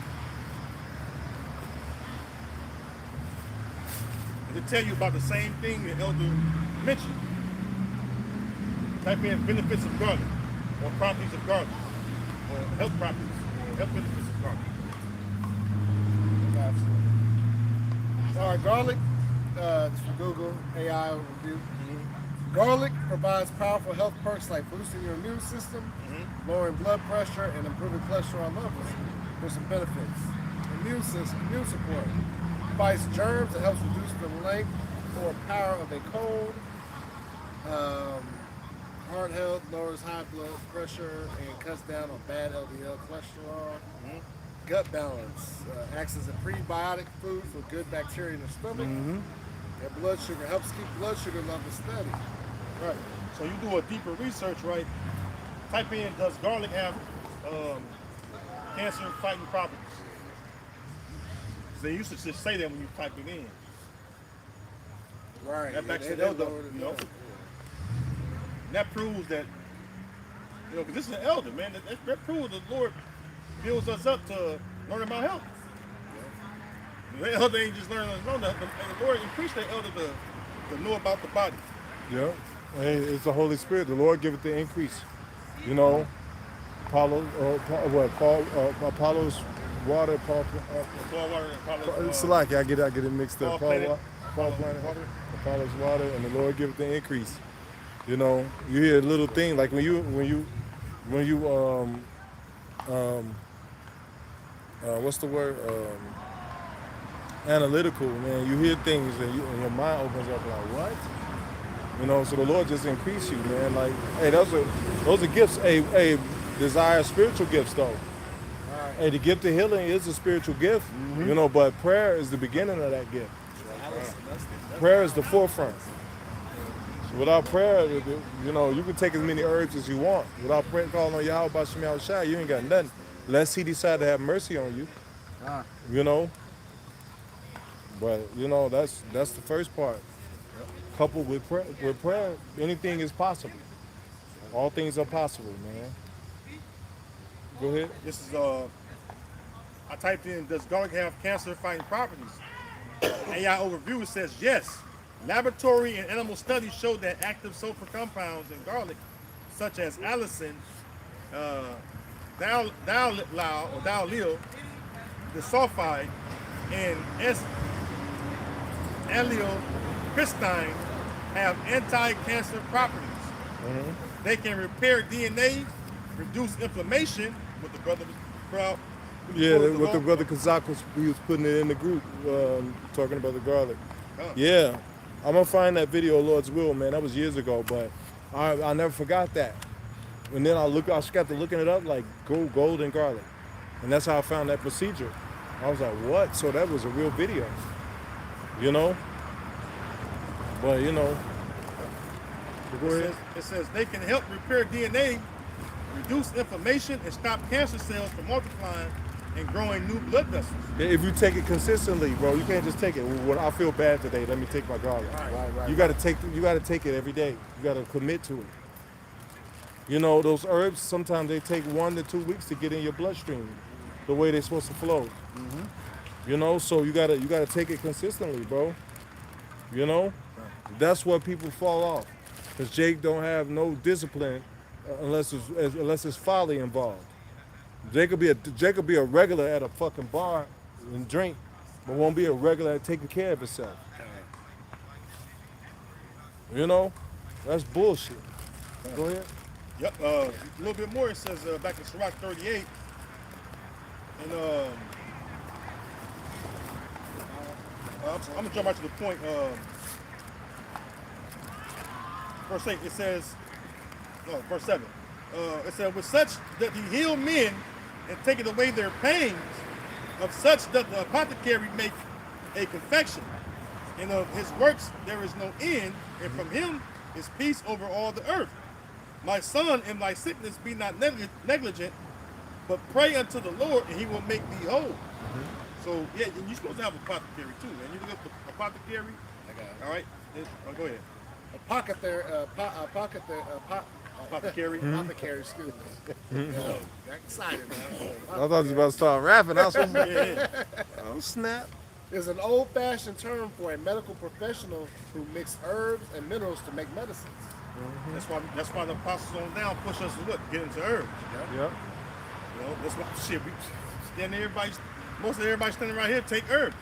And they tell you about the same thing the elder mentioned. Type in benefits of garlic, or properties of garlic, or health properties, or health benefits of garlic. All right, garlic. This is from Google AI review. Garlic provides powerful health perks like boosting your immune system, lowering blood pressure, and improving cholesterol levels. There's some benefits. Immune support. Fights germs and helps reduce the length or power of a cold. Heart health, lowers high blood pressure, and cuts down on bad LDL cholesterol. Gut balance. Acts as a prebiotic food for good bacteria in the stomach. And blood sugar helps keep blood sugar levels steady. Right. So you do a deeper research, right? Type in, does garlic have cancer fighting properties? They used to just say that when you type it in. Right. That backs They it up, lowered it you know. up. And that proves that, you know, because this is an elder, man. That proves the Lord builds us up to learn about health. The elder ain't just learning to know that. The Lord increased that elder to know about the body. Yeah. Hey, it's the Holy Spirit. The Lord giveth the increase. You know, Apollos water, Paul. Paul water and Apollos. It's like I get it mixed up. Paul planted, Paul planted water. Apollos water, and the Lord giveth the increase. You know, you hear a little thing like when you what's the word? Analytical, man. You hear things and your mind opens up like, what? You know, so the Lord just increase you, man. Like, hey, those are gifts. Hey, desire spiritual gifts though. Right. Hey, the gift of healing is a spiritual gift, you know, but prayer is the beginning of that gift. Prayer is the forefront. So without prayer, you know, you can take as many herbs as you want. Without prayer, calling on Yahweh Bashim Yahushua, you ain't got nothing. Unless he decide to have mercy on you, you know. But you know, that's the first part. Coupled with prayer, anything is possible. All things are possible, man. Go ahead. This is I typed in, does garlic have cancer-fighting properties? AI overview, it says yes. Laboratory and animal studies show that active sulfur compounds in garlic, such as allicin, diallyl, disulfide, and S-allylpristine, have anti-cancer properties. They can repair DNA, reduce inflammation. With the brother with the brother Kazak he was putting it in the group, talking about the garlic. Huh. Yeah, I'm gonna find that video, Lord's will, man. That was years ago, but I never forgot that. And then I got to looking it up, like gold and garlic, and that's how I found that procedure. I was like, what? So that was a real video, you know. But you know, go ahead. It says they can help repair DNA, reduce inflammation, and stop cancer cells from multiplying and growing new blood vessels. If you take it consistently, bro, you can't just take it. When I feel bad today, let me take my garlic. Right. You gotta take it every day. You gotta commit to it. You know, those herbs, sometimes they take 1 to 2 weeks to get in your bloodstream the way they're supposed to flow. You know, so you gotta take it consistently, bro. You know? That's where people fall off. Because Jake don't have no discipline unless it's folly involved. Jake could be a regular at a fucking bar and drink, but won't be a regular at taking care of himself. You know? That's bullshit. Go ahead. Yep, a little bit more. It says back in Sirach 38, and I'm gonna jump right to the point. Verse 8, it says, verse 7, it said, with such that he healed men and taketh away their pains, of such doth the apothecary make a confection, and of his works there is no end, and from him is peace over all the earth. My son, in thy sickness be not negligent, but pray unto the Lord, and he will make thee whole. So, yeah, and you're supposed to have apothecary too, man. You look up the apothecary. I got it. All right? Go ahead. Apothecary. Apothecary, excuse me. Got excited, man. I thought you was about to start rapping. I was oh, snap. Is an old-fashioned term for a medical professional who mix herbs and minerals to make medicines. That's why the apostles on down push us to what? Get into herbs. Yep. You know, that's what shit we stand there, most of everybody standing right here take herbs.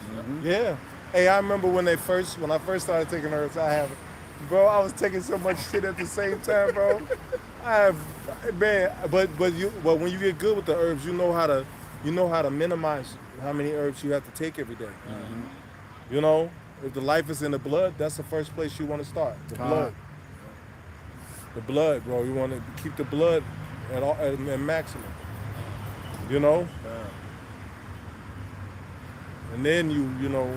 Yeah. Hey, I remember when I first started taking herbs, I was taking so much shit at the same time, bro. But when you get good with the herbs, you know how to minimize how many herbs you have to take every day. You know, if the life is in the blood, that's the first place you want to start. The blood. The blood, bro. You want to keep the blood at maximum. You know? And then you do your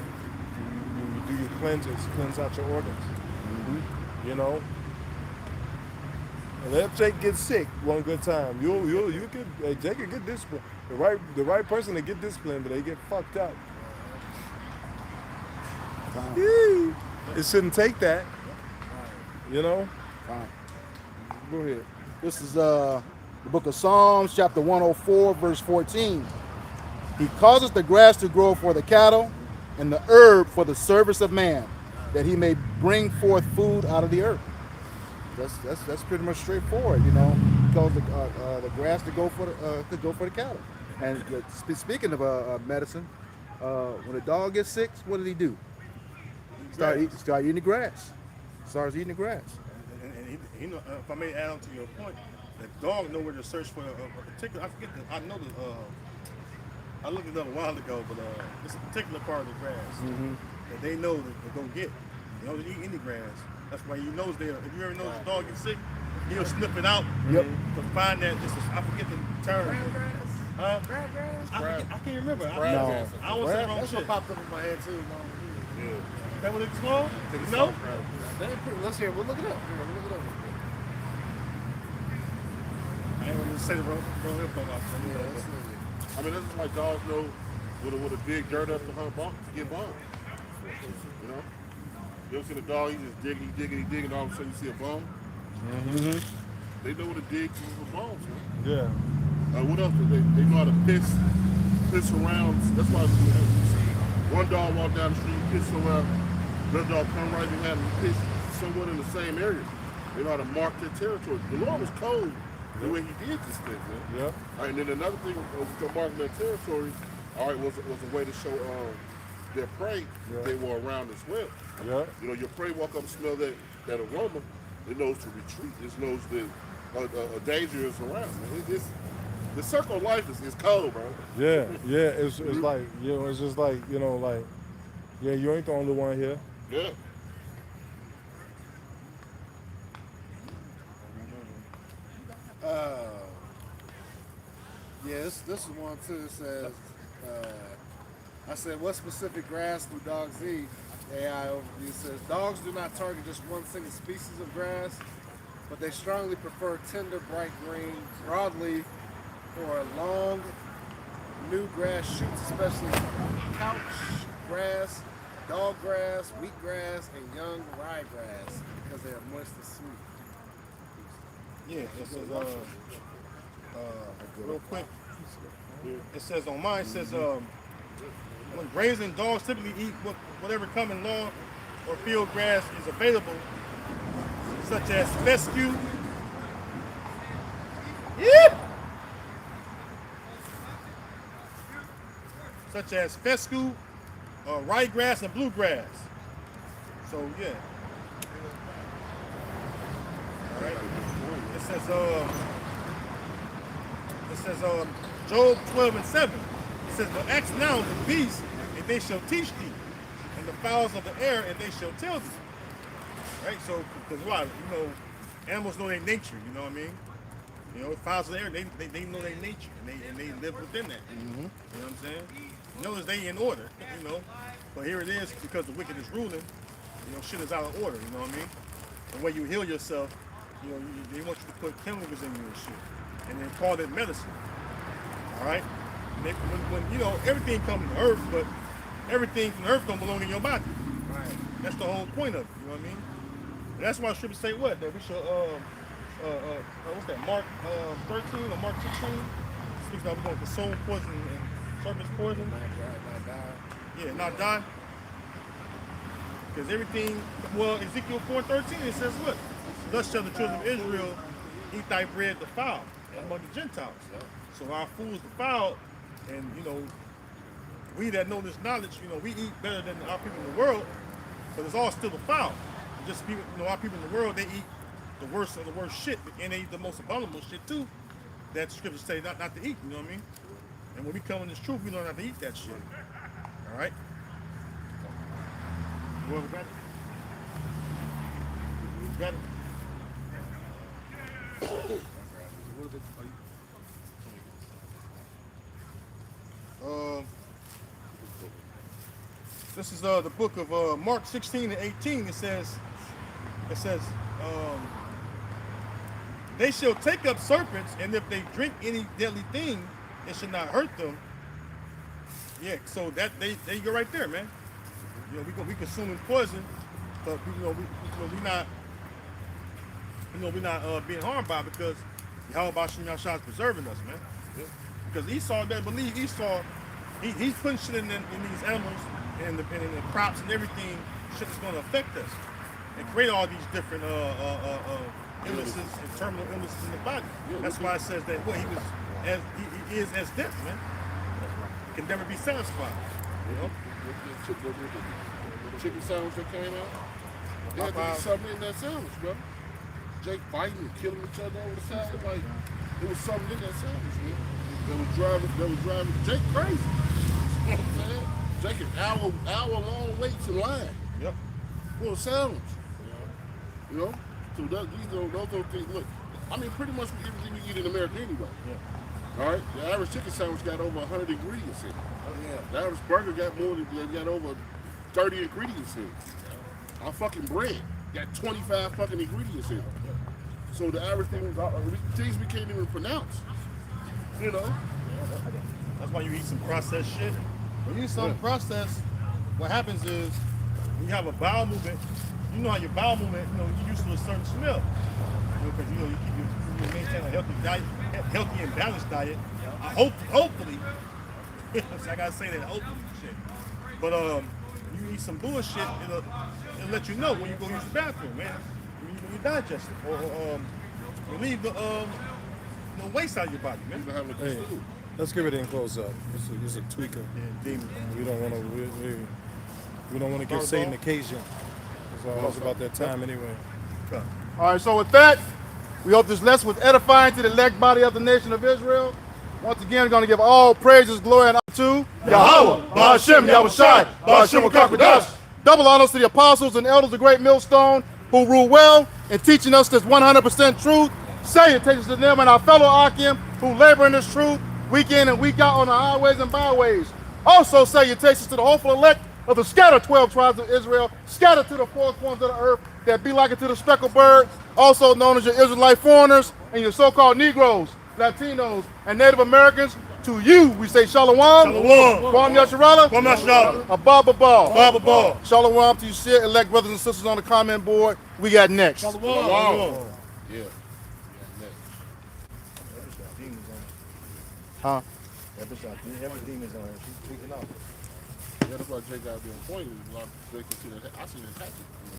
cleanses, cleanse out your organs. You know? And let Jake get sick one good time. Jake can get disciplined. The right person to get disciplined, but they get fucked up. It shouldn't take that. You know? Go ahead. This is the book of Psalms, chapter 104, verse 14. He causes the grass to grow for the cattle and the herb for the service of man, that he may bring forth food out of the earth. That's pretty much straightforward, you know. He caused the grass to go for the cattle. And speaking of medicine, when a dog gets sick, what does he do? Start eating the grass. Starts eating the grass. And he know, if I may add on to your point, the dog know where to search for a particular. I forget. I know the. I looked it up a while ago, but it's a particular part of the grass that they know to go get. They don't eat any grass. That's why you knows there. If you ever notice a dog gets sick, he'll sniff it out to find that. I forget the term. I can't remember. I always say wrong That's shit. what popped up in my head too. Yeah. Is that what it's called? No. Let's hear. We'll look it up. We'll look it up. I ain't gonna say the wrong info. I mean, that's just like dogs know with a big dirt up to hunt bomb to get bombs. You know? You ever seen a dog, he just digging, and all of a sudden you see a bone? They know what to dig for bombs, man. Yeah. What else? They know how to piss around. That's why you see one dog walk down the street, piss somewhere, another dog come right behind him, piss somewhere in the same area. They know how to mark their territory. The Lord was cold the way he did this thing, man. Yeah. All right, and then another thing to mark their territory, all right, was a way to show their prey they were around as well. Yeah. You know, your prey walk up and smell that aroma, it knows to retreat. It knows that a danger is around. The circle of life is cold, bro. Yeah. It's like, you know, it's just like, you know, like, yeah, you ain't the only one here. Yeah. This is one too. It says, I said, what specific grass do dogs eat? AI overview says, dogs do not target just one single species of grass, but they strongly prefer tender, bright green, broadleaf, or long, new grass shoots, especially couch grass, dog grass, wheatgrass, and young ryegrass, because they are moist and sweet. Yeah, it says, real quick, it says on mine, it says, when grazing, dogs typically eat whatever common lawn or field grass is available, such as fescue, ryegrass, and bluegrass. So, yeah. All right. It says, Job 12:7. It says, but ask now the beasts, and they shall teach thee, and the fowls of the air, and they shall tell thee. Right? So, because why? You know, animals know their nature. You know what I mean? You know, fowls of the air, they know their nature, and they live within that. You know what I'm saying? Notice they in order. You know, but here it is because the wicked is ruling. You know, shit is out of order. You know what I mean? The way you heal yourself, you know, they want you to put chemicals in you and shit, and then call it medicine. All right? And when you know, everything comes from earth, but everything from earth don't belong in your body. Right? That's the whole point of it. You know what I mean? And that's why scriptures say what? That we should what's that? Mark 13 or Mark 16 speaks about we're going to consume poison and serpent's poison. Not die. Yeah, not die. Because everything, well, Ezekiel 4:13, it says what? Thus shall the children of Israel eat thy bread defiled among the Gentiles. So our food's defiled, and you know, we that know this knowledge, you know, we eat better than our people in the world, but it's all still defiled. Just people, you know, our people in the world, they eat the worst of the worst shit, and they eat the most abominable shit too. That the scriptures say not to eat. You know what I mean? And when we come in this truth, we learn not to eat that shit. All right. Well, we got it. We got it. This is the book of Mark 16 and 18. It says, they shall take up serpents, and if they drink any deadly thing, it should not hurt them. Yeah, so that there you go right there, man. You know, we consuming poison, but we're not being harmed by it because Yahweh Shem Yahshua is preserving us, man. Yeah. Because Esau doesn't believe. Esau, he's putting shit in these animals and the crops and everything. Shit is going to affect us and create all these different illnesses and terminal illnesses in the body. That's why it says that he was as he is as this, man. He can never be satisfied. You know? The chicken sandwich that came out. There had to be something in that sandwich, bro. Jake fighting and killing each other over the sandwich. Like, there was something in that sandwich, man. That was driving Jake crazy. You know what I'm saying? Jake an hour-long waits in line. Yep. For a sandwich. You know? So those things, look, I mean, pretty much everything we eat in America anyway. Yeah. All right? The average chicken sandwich got over 100 ingredients in it. The average burger got over 30 ingredients in it. Our fucking bread got 25 fucking ingredients in it. So the average things we can't even pronounce. You know? That's why you eat some processed shit. When you eat something processed, what happens is when you have a bowel movement, you know how your bowel movement, you're used to a certain smell. Because you maintain a healthy diet, healthy and balanced diet. Hopefully, I gotta say that, hopefully, shit. But you eat some bullshit, it'll let you know when you go use the bathroom, man. When you digest it, or relieve the waste out of your body, man. Hey, let's give it in close up. It's a tweaker. Yeah, demon. We don't want to give Satan occasion. It's about that time anyway. All right, so with that, we hope this lesson was edifying to the elect body of the nation of Israel. Once again, we're going to give all praises, glory, and honor to Yahweh, Ba'ashem, Yahushai, Ba'ashem Wakakadash. Double honors to the apostles and elders of the great millstone who rule well in teaching us this 100% truth. Salutations to them and our fellow Akim who labor in this truth week in and week out on the highways and byways. Also salutations to the hopeful elect of the scattered 12 tribes of Israel, scattered to the four corners of the earth, that be like it to the speckled bird, also known as your Israelite foreigners and your so-called Negroes, Latinos, and Native Americans. To you, we say Shalom. Shalom. Kwam Yasharala. Kwam Yasharala. Abba Babal. Abba Babal. Shalom to you, share, elect brothers and sisters on the comment board. We got next. Shalom. Yeah. Huh? Every demon's on her. She's tweaking out. Yeah, that's why Jake got to be on point. I see the tactic.